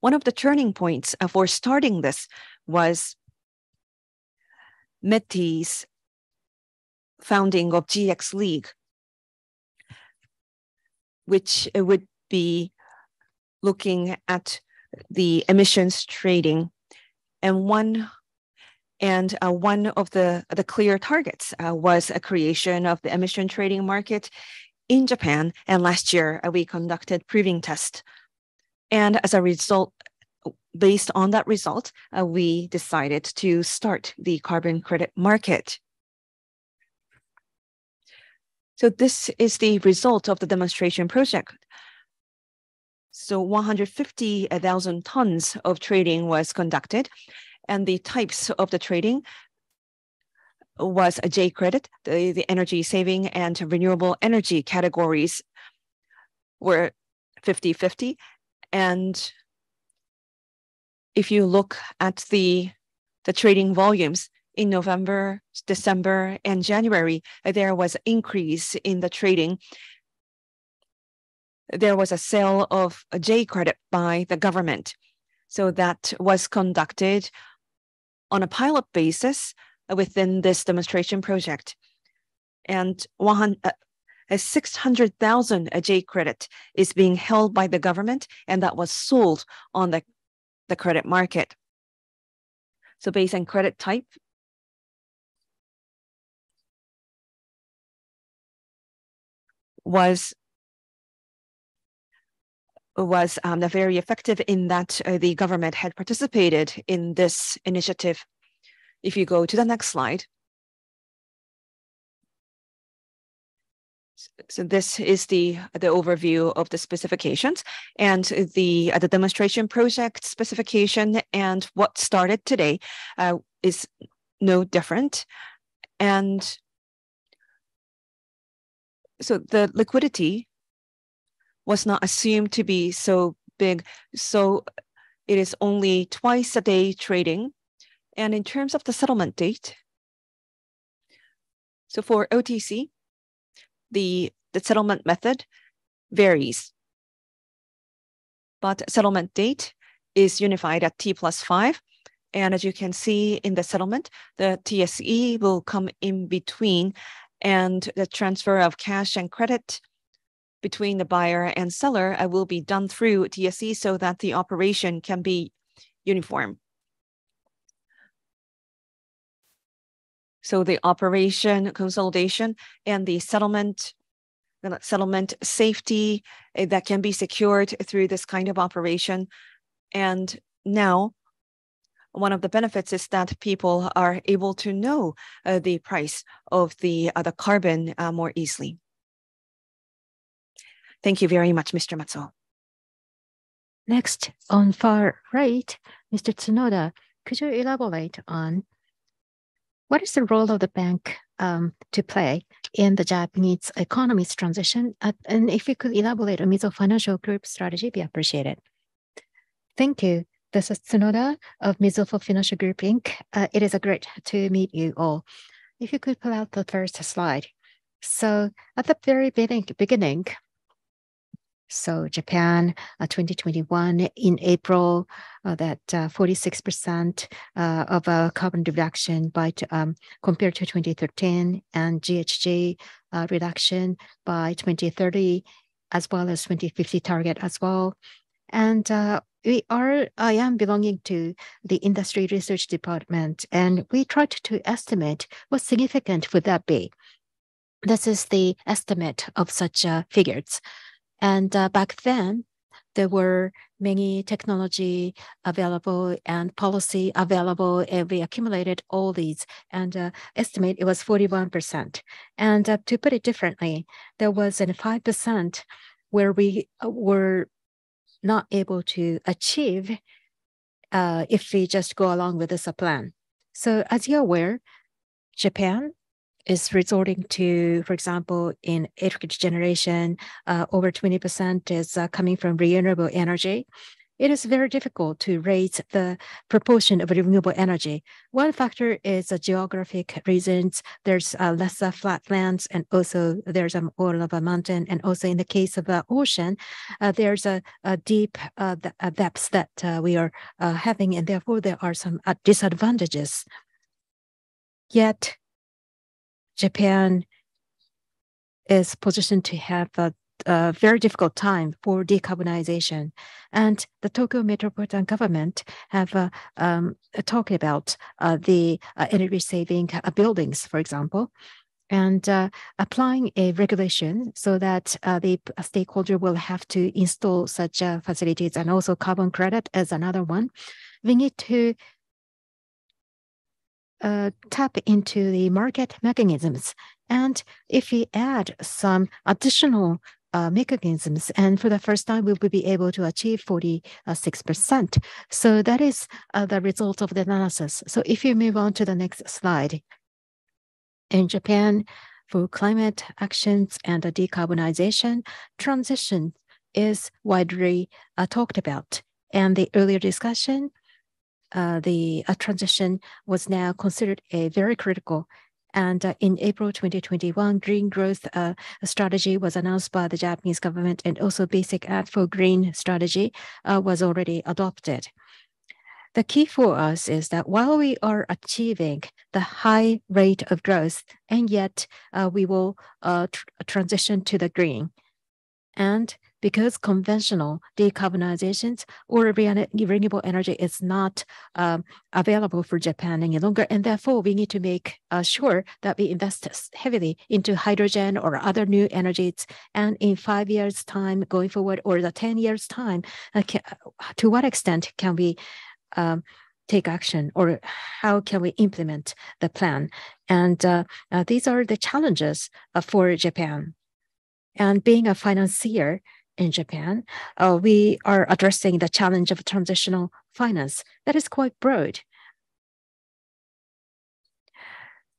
One of the turning points for starting this was METI's founding of GX League, which would be looking at the emissions trading, and one of the clear targets was a creation of the emission trading market in Japan. And last year we conducted proving test, and as a result, based on that result, we decided to start the carbon credit market. So this is the result of the demonstration project. So 150,000 tons of trading was conducted, and the types of the trading was a J credit, the energy saving and renewable energy categories were 50-50. And if you look at the trading volumes in November, December, and January, there was an increase in the trading. There was a sale of a J credit by the government. So that was conducted on a pilot basis within this demonstration project. And 600,000 J credit is being held by the government, and that was sold on the credit market. So based on credit type, was very effective in that the government had participated in this initiative. If you go to the next slide. So this is the overview of the specifications, and the demonstration project specification and what started today is no different. And so the liquidity was not assumed to be so big, so it is only twice a day trading. And in terms of the settlement date, so for OTC, the settlement method varies, but settlement date is unified at T+5. And as you can see in the settlement, the TSE will come in between, and the transfer of cash and credit between the buyer and seller will be done through TSE so that the operation can be uniform. So the operation consolidation and the settlement safety that can be secured through this kind of operation. And now, one of the benefits is that people are able to know the price of the carbon more easily. Thank you very much, Mr. Matsuo. Next, on far right, Mr. Tsunoda, could you elaborate on what is the role of the bank to play in the Japanese economy's transition? And if you could elaborate on Mizuho Financial Group strategy, be appreciated. Thank you. This is Tsunoda of Mizuho Financial Group, Inc. It is a great to meet you all. If you could pull out the first slide. So at the very beginning, So Japan, 2021 in April, that 46% of carbon reduction by compared to 2013, and GHG reduction by 2030, as well as 2050 target as well. And I am belonging to the industry research department, and we tried to estimate what significant would that be. This is the estimate of such figures. And back then, there were many technology available and policy available, and we accumulated all these and estimate it was 41%. And to put it differently, there was a 5% where we were not able to achieve if we just go along with this plan. So as you're aware, Japan is resorting to, for example, in electric generation, over 20% is coming from renewable energy. It is very difficult to raise the proportion of renewable energy. One factor is geographic reasons. There's less flat lands, and also there's all of a mountain. And also in the case of the ocean, there's a deep depths that we are having, and therefore there are some disadvantages. Yet, Japan is positioned to have a very difficult time for decarbonization. And the Tokyo Metropolitan government have talked about the energy saving buildings, for example, and applying a regulation so that the stakeholder will have to install such facilities, and also carbon credit as another one. We need to tap into the market mechanisms. And if we add some additional mechanisms, and for the first time, we will be able to achieve 46%. So that is the result of the analysis. So if you move on to the next slide. In Japan, for climate actions and decarbonization, transition is widely talked about. And the earlier discussion, the transition was now considered a very critical. And in April 2021, green growth strategy was announced by the Japanese government, and also Basic Act for Green strategy was already adopted. The key for us is that while we are achieving the high rate of growth, and yet we will transition to the green. And because conventional decarbonizations or renewable energy is not available for Japan any longer, and therefore we need to make sure that we invest heavily into hydrogen or other new energies. And in 5 years' time going forward, or the 10 years' time, to what extent can we take action, or how can we implement the plan? And these are the challenges for Japan. And being a financier in Japan, we are addressing the challenge of transitional finance. That is quite broad.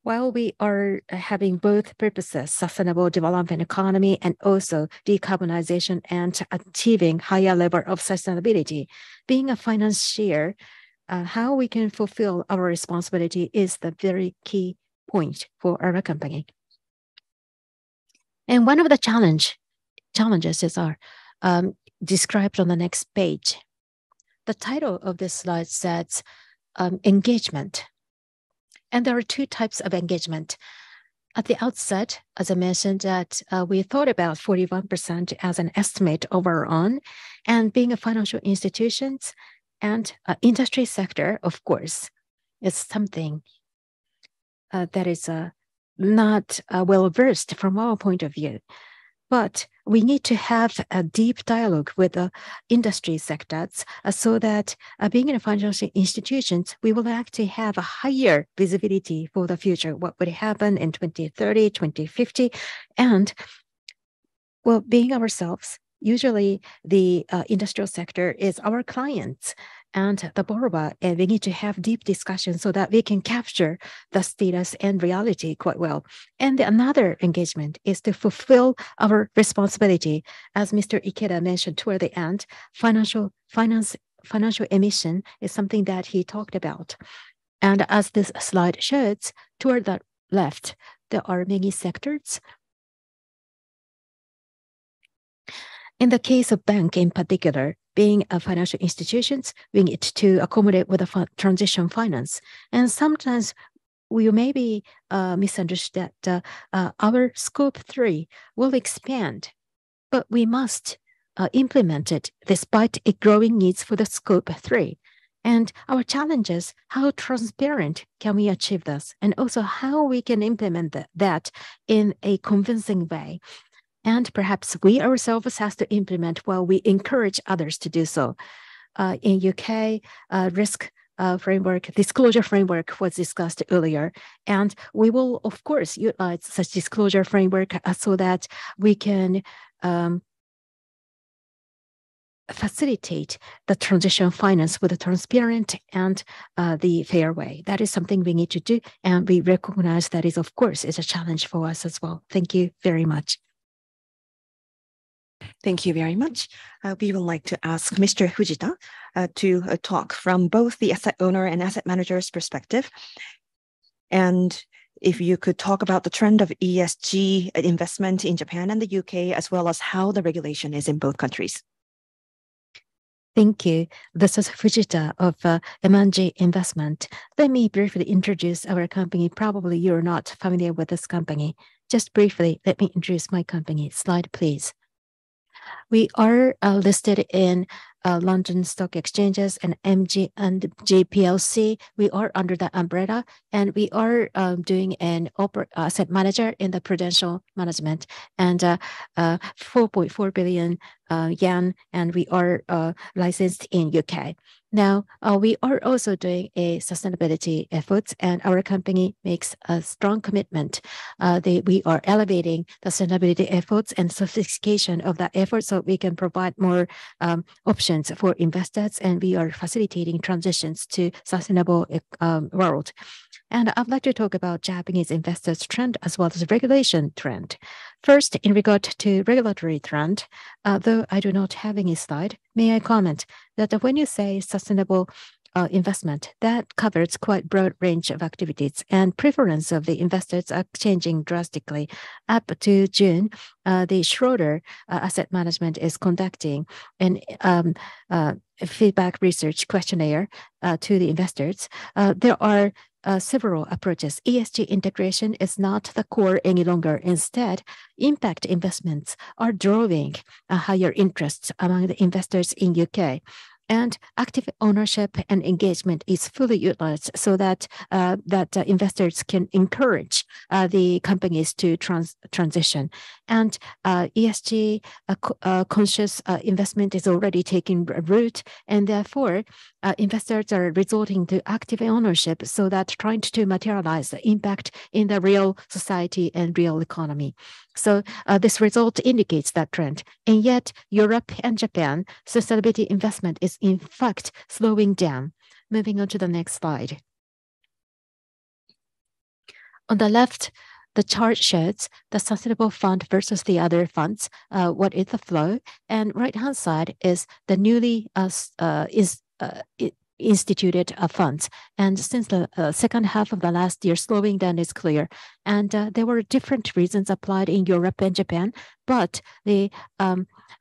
While we are having both purposes, sustainable development economy and also decarbonization and achieving higher level of sustainability, being a financier, how we can fulfill our responsibility is the very key point for our company. And one of the challenges is described on the next page. The title of this slide says engagement. And there are two types of engagement. At the outset, as I mentioned, that we thought about 41% as an estimate overall, and being a financial institutions and industry sector, of course, is something that is not well-versed from our point of view. But we need to have a deep dialogue with the industry sectors so that being in financial institutions, we will actually have a higher visibility for the future, what would happen in 2030, 2050. And, well, being ourselves, usually the industrial sector is our clients and the borrower, and we need to have deep discussions so that we can capture the status and reality quite well. And another engagement is to fulfill our responsibility. As Mr. Ikeda mentioned toward the end, financial emission is something that he talked about. And as this slide shows, toward the left, there are many sectors. In the case of bank in particular, being a financial institutions, we need to accommodate with the transition finance. And sometimes we may be misunderstood that our scope 3 will expand, but we must implement it despite a growing needs for the scope 3. And our challenge is how transparent can we achieve this, and also how we can implement that in a convincing way. And perhaps we ourselves has to implement while we encourage others to do so. In UK, risk framework, disclosure framework was discussed earlier, and we will, of course, utilize such disclosure framework so that we can facilitate the transition finance with a transparent and the fair way. That is something we need to do, and we recognize that is, of course, is a challenge for us as well. Thank you very much. Thank you very much. We would like to ask Mr. Fujita to talk from both the asset owner and asset manager's perspective. And if you could talk about the trend of ESG investment in Japan and the UK, as well as how the regulation is in both countries. Thank you. This is Fujita of M&G Investment. Let me briefly introduce our company. Probably you're not familiar with this company. Just briefly, let me introduce my company. Slide, please. We are listed in London Stock Exchanges and MG and JPLC. We are under that umbrella, and we are doing an asset manager in the prudential management, and 4.4 billion yen, and we are licensed in UK. Now, we are also doing a sustainability efforts, and our company makes a strong commitment. We are elevating the sustainability efforts and sophistication of that effort so we can provide more options for investors, and we are facilitating transitions to sustainable world. And I'd like to talk about Japanese investors trend as well as regulation trend. First, in regard to regulatory trend, though I do not have any slide, may I comment that when you say sustainable investment, that covers quite broad range of activities, and preference of the investors are changing drastically. Up to June, the Schroeder Asset Management is conducting an feedback research questionnaire to the investors. There are several approaches. ESG integration is not the core any longer. Instead, impact investments are drawing higher interests among the investors in UK. And active ownership and engagement is fully utilized so that investors can encourage the companies to transition. And ESG conscious investment is already taking root, and therefore investors are resorting to active ownership so that trying to materialize the impact in the real society and real economy. So this result indicates that trend. And yet, Europe and Japan, sustainability investment is in fact slowing down. Moving on to the next slide. On the left, the chart shows the sustainable fund versus the other funds. What is the flow? And right-hand side is the newly instituted funds. And since the second half of the last year, slowing down is clear. And there were different reasons applied in Europe and Japan, but the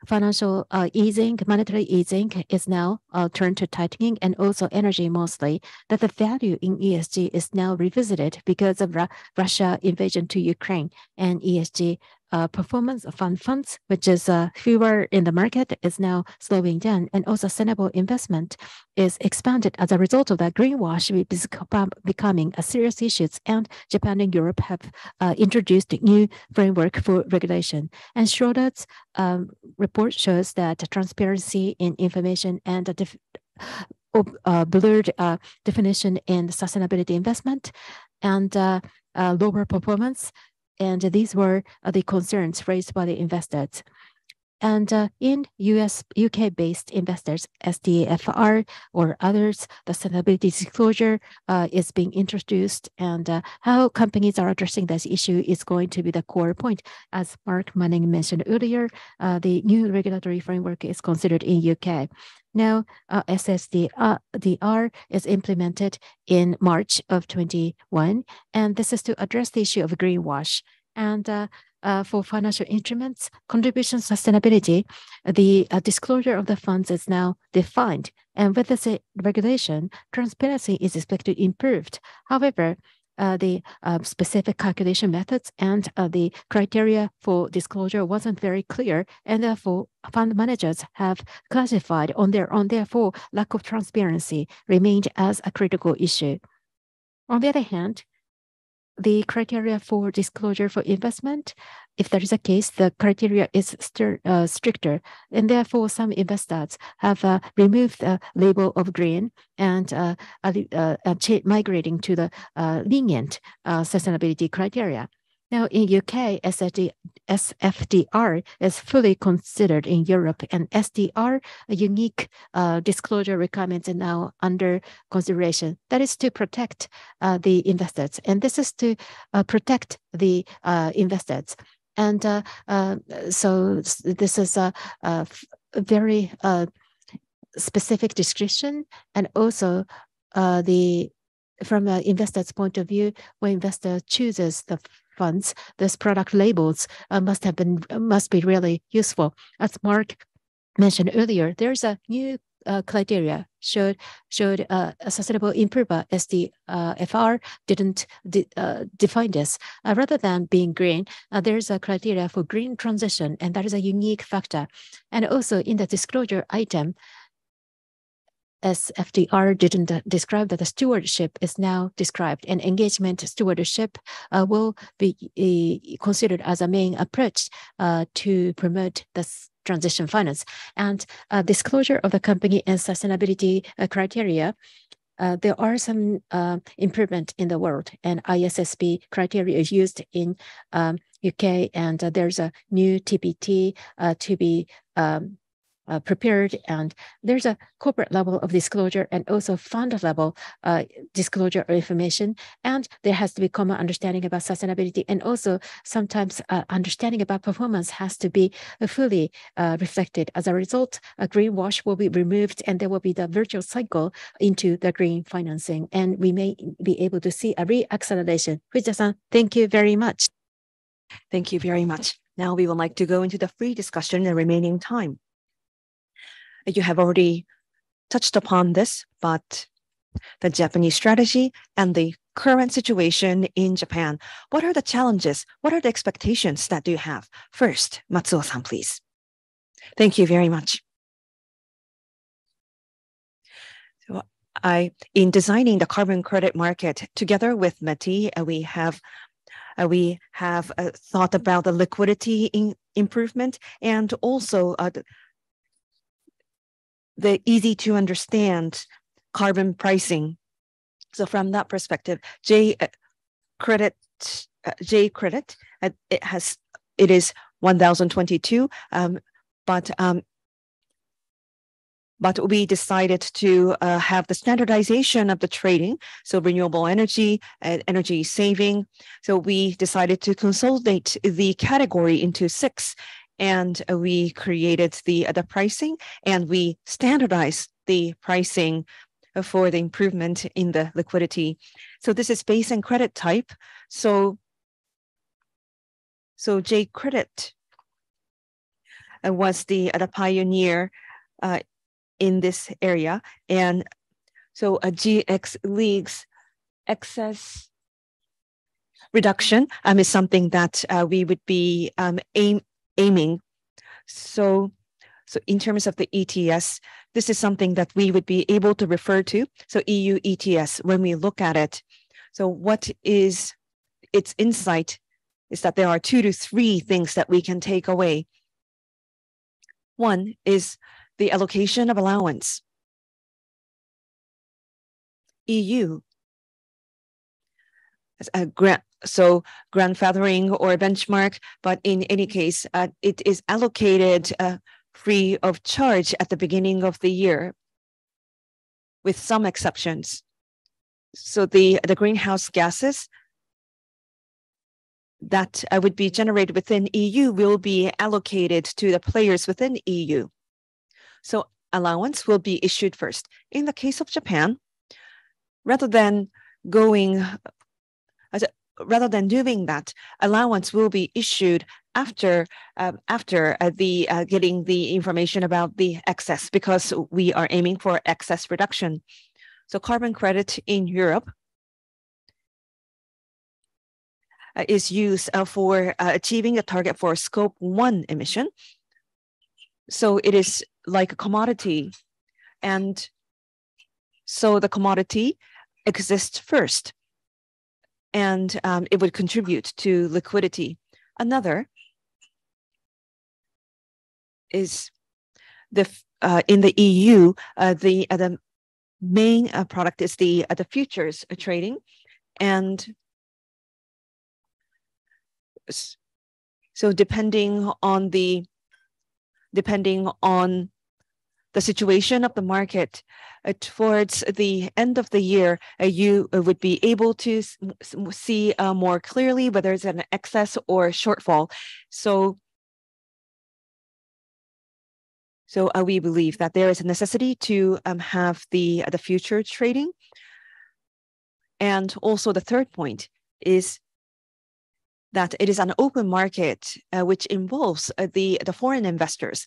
financial easing, monetary easing is now turned to tightening, and also energy mostly, that the value in ESG is now revisited because of Russia invasion to Ukraine, and ESG performance of funds, which is fewer in the market, is now slowing down, and also sustainable investment is expanded as a result of that. Greenwash is becoming a serious issue, and Japan and Europe have introduced a new framework for regulation. And Schroeder's report shows that transparency in information and blurred definition in sustainability investment and lower performance. And these were the concerns raised by the investors. And in UK-based investors, SDFR or others, the sustainability disclosure is being introduced, and how companies are addressing this issue is going to be the core point. As Mark Manning mentioned earlier, the new regulatory framework is considered in UK. Now, SSDR is implemented in March of 21, and this is to address the issue of greenwash. And for financial instruments, contribution sustainability, the disclosure of the funds is now defined. And with this regulation, transparency is expected to improved. However, the specific calculation methods and the criteria for disclosure wasn't very clear, and therefore fund managers have classified on their own. Therefore, lack of transparency remained as a critical issue. On the other hand, the criteria for disclosure for investment, if there is a case, the criteria is stricter, and therefore some investors have removed the label of green and migrating to the lenient sustainability criteria. Now, in UK, SFDR is fully considered in Europe, and SDR, a unique disclosure requirements, are now under consideration. That is to protect the investors, and this is to protect the investors. And so this is a very specific description, and also from an investor's point of view, when investor chooses the funds, those product labels must be really useful. As Mark mentioned earlier, there's a new criteria showed a sustainable improver SDFR didn't define this. Rather than being green, there's a criteria for green transition, and that is a unique factor. And also in the disclosure item, as FDR didn't describe that the stewardship is now described, and engagement stewardship will be considered as a main approach to promote this transition finance. And disclosure of the company and sustainability criteria, there are some improvement in the world, and ISSB criteria is used in UK, and there's a new TPT to be prepared, and there's a corporate level of disclosure and also fund level disclosure of information, and there has to be common understanding about sustainability, and also sometimes understanding about performance has to be fully reflected. As a result, a greenwash will be removed, and there will be the virtual cycle into the green financing, and we may be able to see a re-acceleration. Fujita-san, thank you very much. Thank you very much. Now we would like to go into the free discussion in the remaining time. You have already touched upon this, but the Japanese strategy and the current situation in Japan, what are the challenges? What are the expectations that you have? First, Matsuo-san, please. Thank you very much. So in designing the carbon credit market together with METI, we have thought about the liquidity improvement and also the easy to understand carbon pricing. So from that perspective, J credit, it is 1022, but we decided to have the standardization of the trading, so renewable energy, energy saving. So we decided to consolidate the category into 6. And we created the pricing, and we standardized the pricing for the improvement in the liquidity. So this is base and credit type. So J Credit was the pioneer in this area, and so a GX League's excess reduction is something that we would be aiming. So in terms of the ETS, this is something that we would be able to refer to. So EU ETS, when we look at it, so what is its insight is that there are 2 to 3 things that we can take away. One is the allocation of allowance. EU so grandfathering or benchmark, but in any case, it is allocated free of charge at the beginning of the year, with some exceptions. So the greenhouse gases that would be generated within EU will be allocated to the players within EU. So allowance will be issued first. In the case of Japan, rather than going rather than doing that, allowance will be issued after getting the information about the excess, because we are aiming for excess reduction. So carbon credit in Europe is used for achieving a target for Scope 1 emission. So it is like a commodity, and so the commodity exists first, and it would contribute to liquidity. Another is in the EU, the main product is the futures trading, and so depending on the situation of the market, towards the end of the year, you would be able to see more clearly whether it's an excess or shortfall. So we believe that there is a necessity to have the future trading. And also the third point is that it is an open market which involves the foreign investors.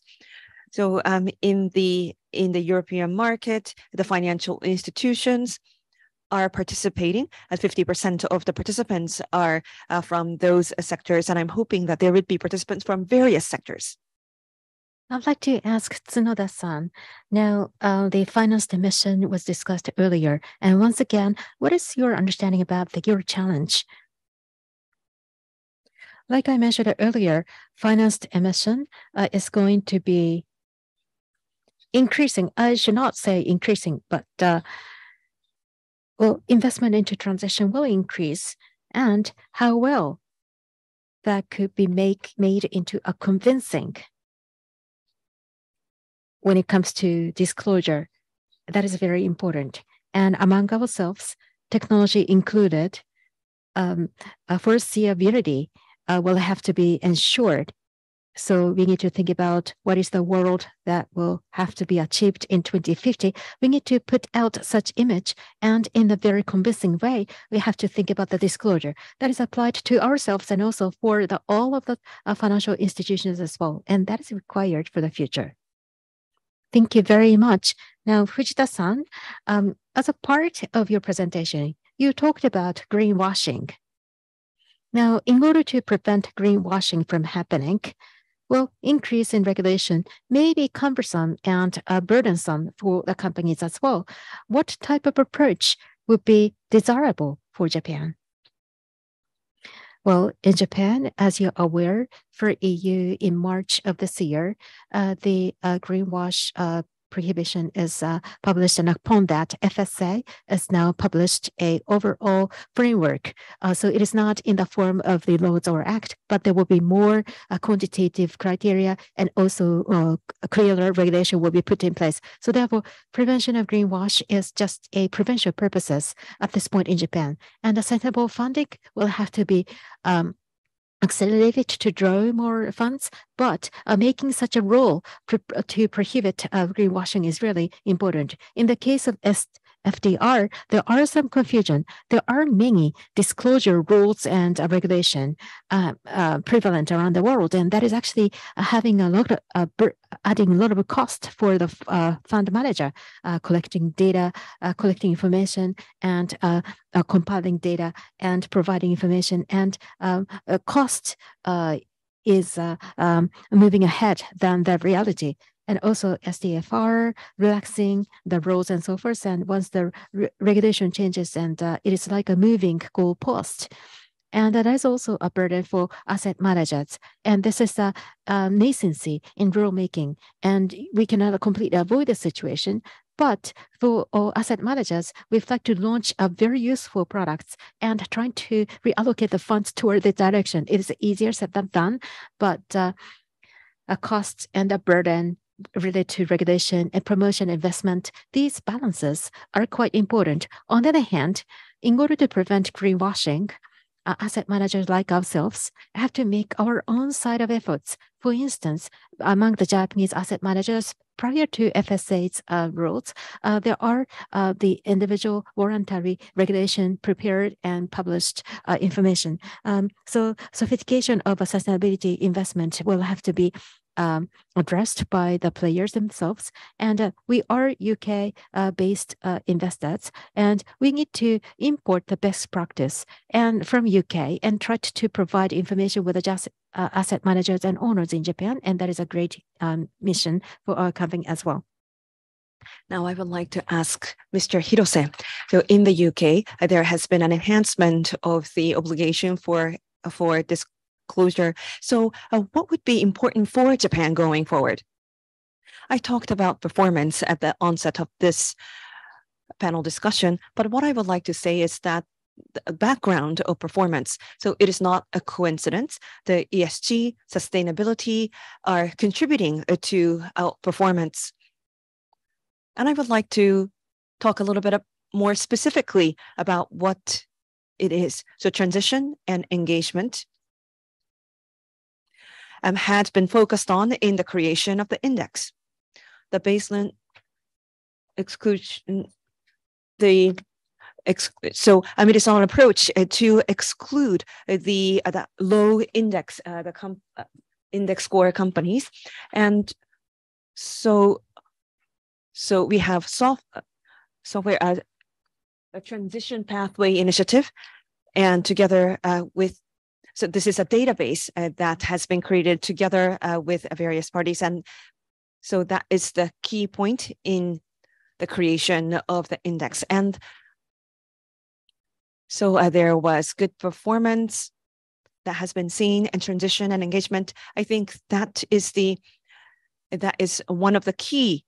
So in the European market, the financial institutions are participating, and 50% of the participants are from those sectors. And I'm hoping that there would be participants from various sectors. I'd like to ask Tsunoda-san. Now, the financed emission was discussed earlier. And once again, what is your understanding about your challenge? Like I mentioned earlier, financed emission is going to be increasing. I should not say increasing, but investment into transition will increase, and how well that could be made into a convincing when it comes to disclosure. That is very important. And among ourselves, technology included, foreseeability will have to be ensured. So we need to think about what is the world that will have to be achieved in 2050. We need to put out such image, and in a very convincing way, we have to think about the disclosure that is applied to ourselves and also for all of the financial institutions as well. And that is required for the future. Thank you very much. Now, Fujita-san, as a part of your presentation, you talked about greenwashing. Now, in order to prevent greenwashing from happening, increase in regulation may be cumbersome and burdensome for the companies as well. What type of approach would be desirable for Japan? Well, in Japan, as you're aware, for EU in March of this year, the greenwash prohibition is published, and upon that, FSA has now published a overall framework. So it is not in the form of the laws or act, but there will be more quantitative criteria, and also a clearer regulation will be put in place. So therefore, prevention of greenwash is just a prevention purposes at this point in Japan. And the sustainable funding will have to be accelerated to draw more funds, but making such a rule to prohibit greenwashing is really important. In the case of FDR, there are some confusion. There are many disclosure rules and regulation prevalent around the world, and that is actually having a lot of adding a lot of cost for the fund manager, collecting data, collecting information, and compiling data and providing information, and cost is moving ahead than the reality. And also SDFR, relaxing the rules and so forth. And once the regulation changes, and it is like a moving goalpost. And that is also a burden for asset managers. And this is a nascency in rulemaking. And we cannot completely avoid the situation. But for all asset managers, we'd like to launch a very useful products and trying to reallocate the funds toward the direction. It is easier said than done, but a cost and a burden related to regulation and promotion investment, these balances are quite important. On the other hand, in order to prevent greenwashing, asset managers like ourselves have to make our own side of efforts. For instance, among the Japanese asset managers, prior to FSA's rules, there are the individual voluntary regulation prepared and published information. So sophistication of a sustainability investment will have to be addressed by the players themselves. And we are UK-based investors, and we need to import the best practice and from UK and try to provide information with the asset managers and owners in Japan. And that is a great mission for our company as well. Now, I would like to ask Mr. Hirose. So in the UK, there has been an enhancement of the obligation for disclosure. So what would be important for Japan going forward? I talked about performance at the onset of this panel discussion, but what I would like to say is that the background of performance. So it is not a coincidence. The ESG, sustainability are contributing to our performance. And I would like to talk a little bit more specifically about what it is. So transition and engagement had been focused on in the creation of the index. The baseline exclusion, so it is an approach to exclude the low index, index score companies, and so we have software a transition pathway initiative, and together with so this is a database that has been created together with various parties, and so that is the key point in the creation of the index. And so there was good performance that has been seen, and transition and engagement. I think that is one of the key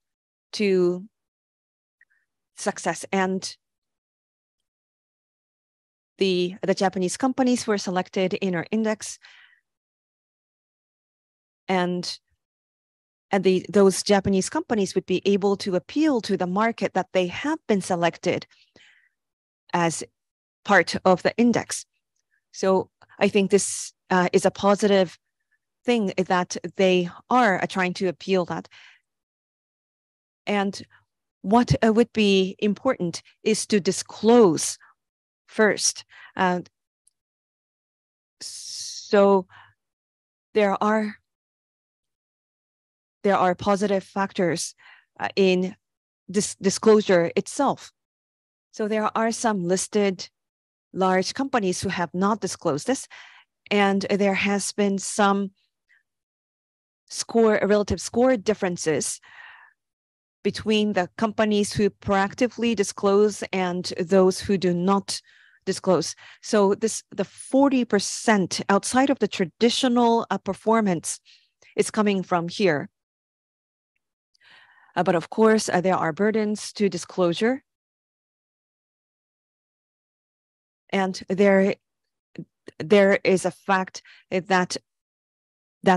to success. And the Japanese companies were selected in our index, and those Japanese companies would be able to appeal to the market that they have been selected as part of the index. So I think this is a positive thing that they are trying to appeal that. And what would be important is to disclose first. So there are positive factors in this disclosure itself. So there are some listed large companies who have not disclosed this, and there has been some relative score differences between the companies who proactively disclose and those who do not disclose. So the 40% outside of the traditional performance is coming from here. But of course, there are burdens to disclosure. And there is a fact that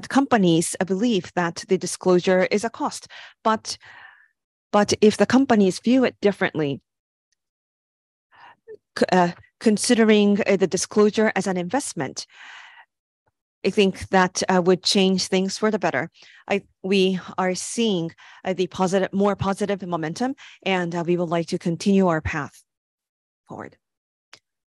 companies believe that the disclosure is a cost. But if the companies view it differently, considering the disclosure as an investment, I think that would change things for the better. We are seeing the more positive momentum, and we would like to continue our path forward.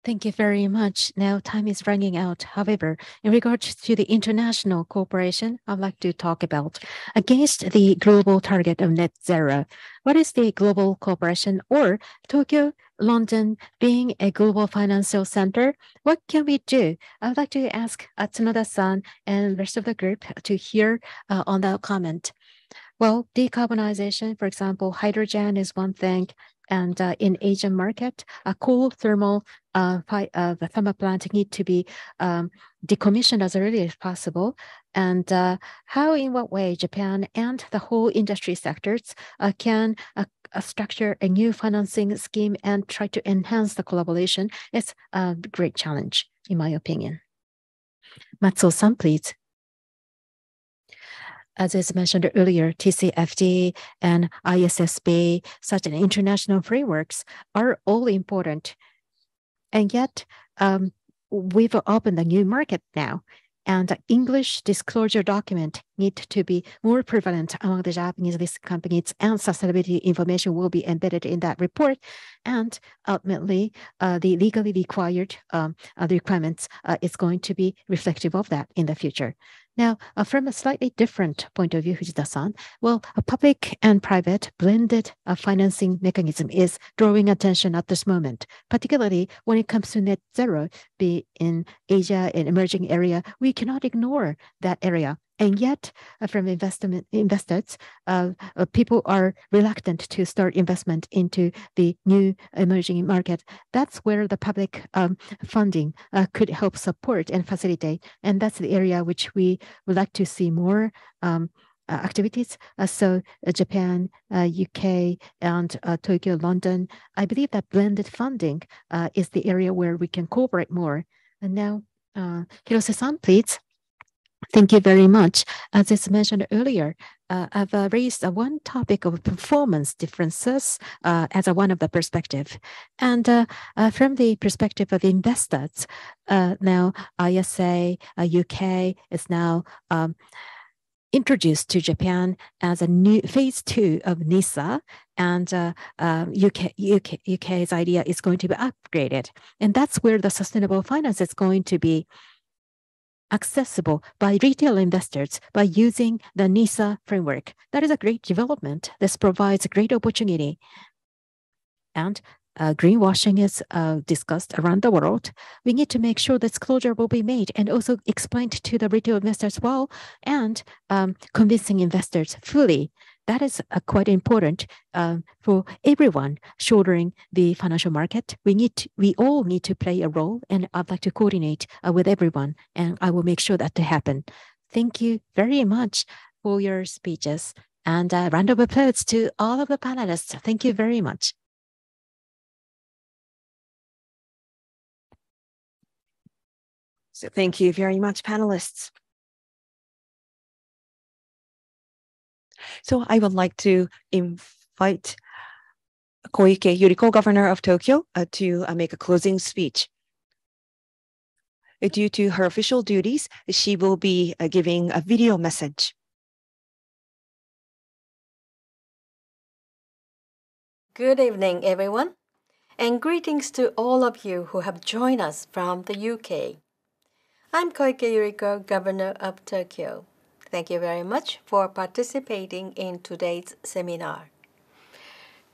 Thank you very much. Now time is running out. However, in regards to the international cooperation, I'd like to talk about against the global target of net zero. What is the global cooperation, or Tokyo, London being a global financial center? What can we do? I'd like to ask Tsunoda-san and the rest of the group to hear on that comment. Well, decarbonization, for example, hydrogen is one thing. And in Asian market, a coal thermal the thermal plant need to be decommissioned as early as possible. And how, in what way, Japan and the whole industry sectors can structure a new financing scheme and try to enhance the collaboration is a great challenge, in my opinion. Matsuo-san, please. As is mentioned earlier, TCFD and ISSB, such an international frameworks, are all important. And yet, we've opened a new market now, and English disclosure document need to be more prevalent among the Japanese listed companies, and sustainability information will be embedded in that report. And ultimately, the legally required the requirements is going to be reflective of that in the future. Now, from a slightly different point of view, Fujita-san, well, a public and private blended financing mechanism is drawing attention at this moment, particularly when it comes to net zero, be in Asia and emerging area. We cannot ignore that area. And yet, from investors, people are reluctant to start investment into the new emerging market. That's where the public funding could help support and facilitate. And that's the area which we would like to see more activities. So Japan, UK, and Tokyo, London, I believe that blended funding is the area where we can cooperate more. And now, Hirose-san, please. Thank you very much. As is mentioned earlier, I've raised one topic of performance differences as one of the perspective. And from the perspective of investors, now ISA, UK is now introduced to Japan as a new phase 2 of NISA, and UK's idea is going to be upgraded. And that's where the sustainable finance is going to be accessible by retail investors by using the NISA framework. That is a great development. This provides a great opportunity. And greenwashing is discussed around the world. We need to make sure disclosure will be made and also explained to the retail investors well, and convincing investors fully. That is quite important for everyone shouldering the financial market. We all need to play a role, and I'd like to coordinate with everyone, and I will make sure that to happen. Thank you very much for your speeches, and a round of applause to all of the panelists. Thank you very much. So thank you very much, panelists. So I would like to invite Koike Yuriko, Governor of Tokyo, to make a closing speech. Due to her official duties, she will be giving a video message. Good evening, everyone, and greetings to all of you who have joined us from the UK. I'm Koike Yuriko, Governor of Tokyo. Thank you very much for participating in today's seminar.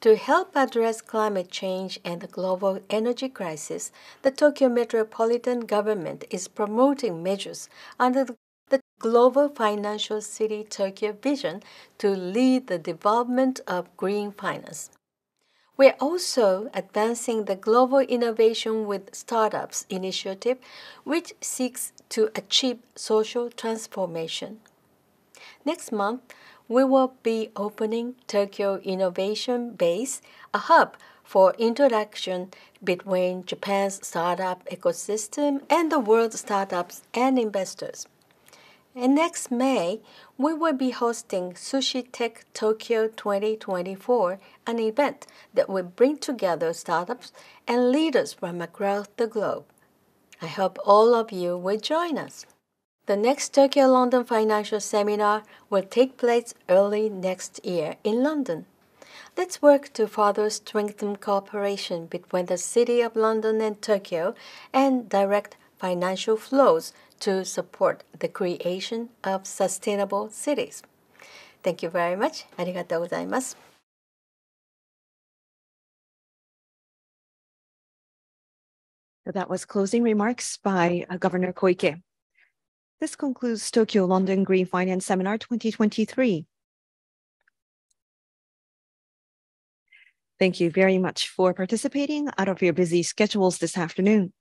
To help address climate change and the global energy crisis, the Tokyo Metropolitan Government is promoting measures under the Global Financial City Tokyo vision to lead the development of green finance. We are also advancing the Global Innovation with Startups initiative, which seeks to achieve social transformation. Next month, we will be opening Tokyo Innovation Base, a hub for interaction between Japan's startup ecosystem and the world's startups and investors. And next May, we will be hosting Sushi Tech Tokyo 2024, an event that will bring together startups and leaders from across the globe. I hope all of you will join us. The next Tokyo London Financial Seminar will take place early next year in London. Let's work to further strengthen cooperation between the City of London and Tokyo and direct financial flows to support the creation of sustainable cities. Thank you very much. ありがとうございます。That was closing remarks by Governor Koike. This concludes Tokyo London Green Finance Seminar 2023. Thank you very much for participating out of your busy schedules this afternoon.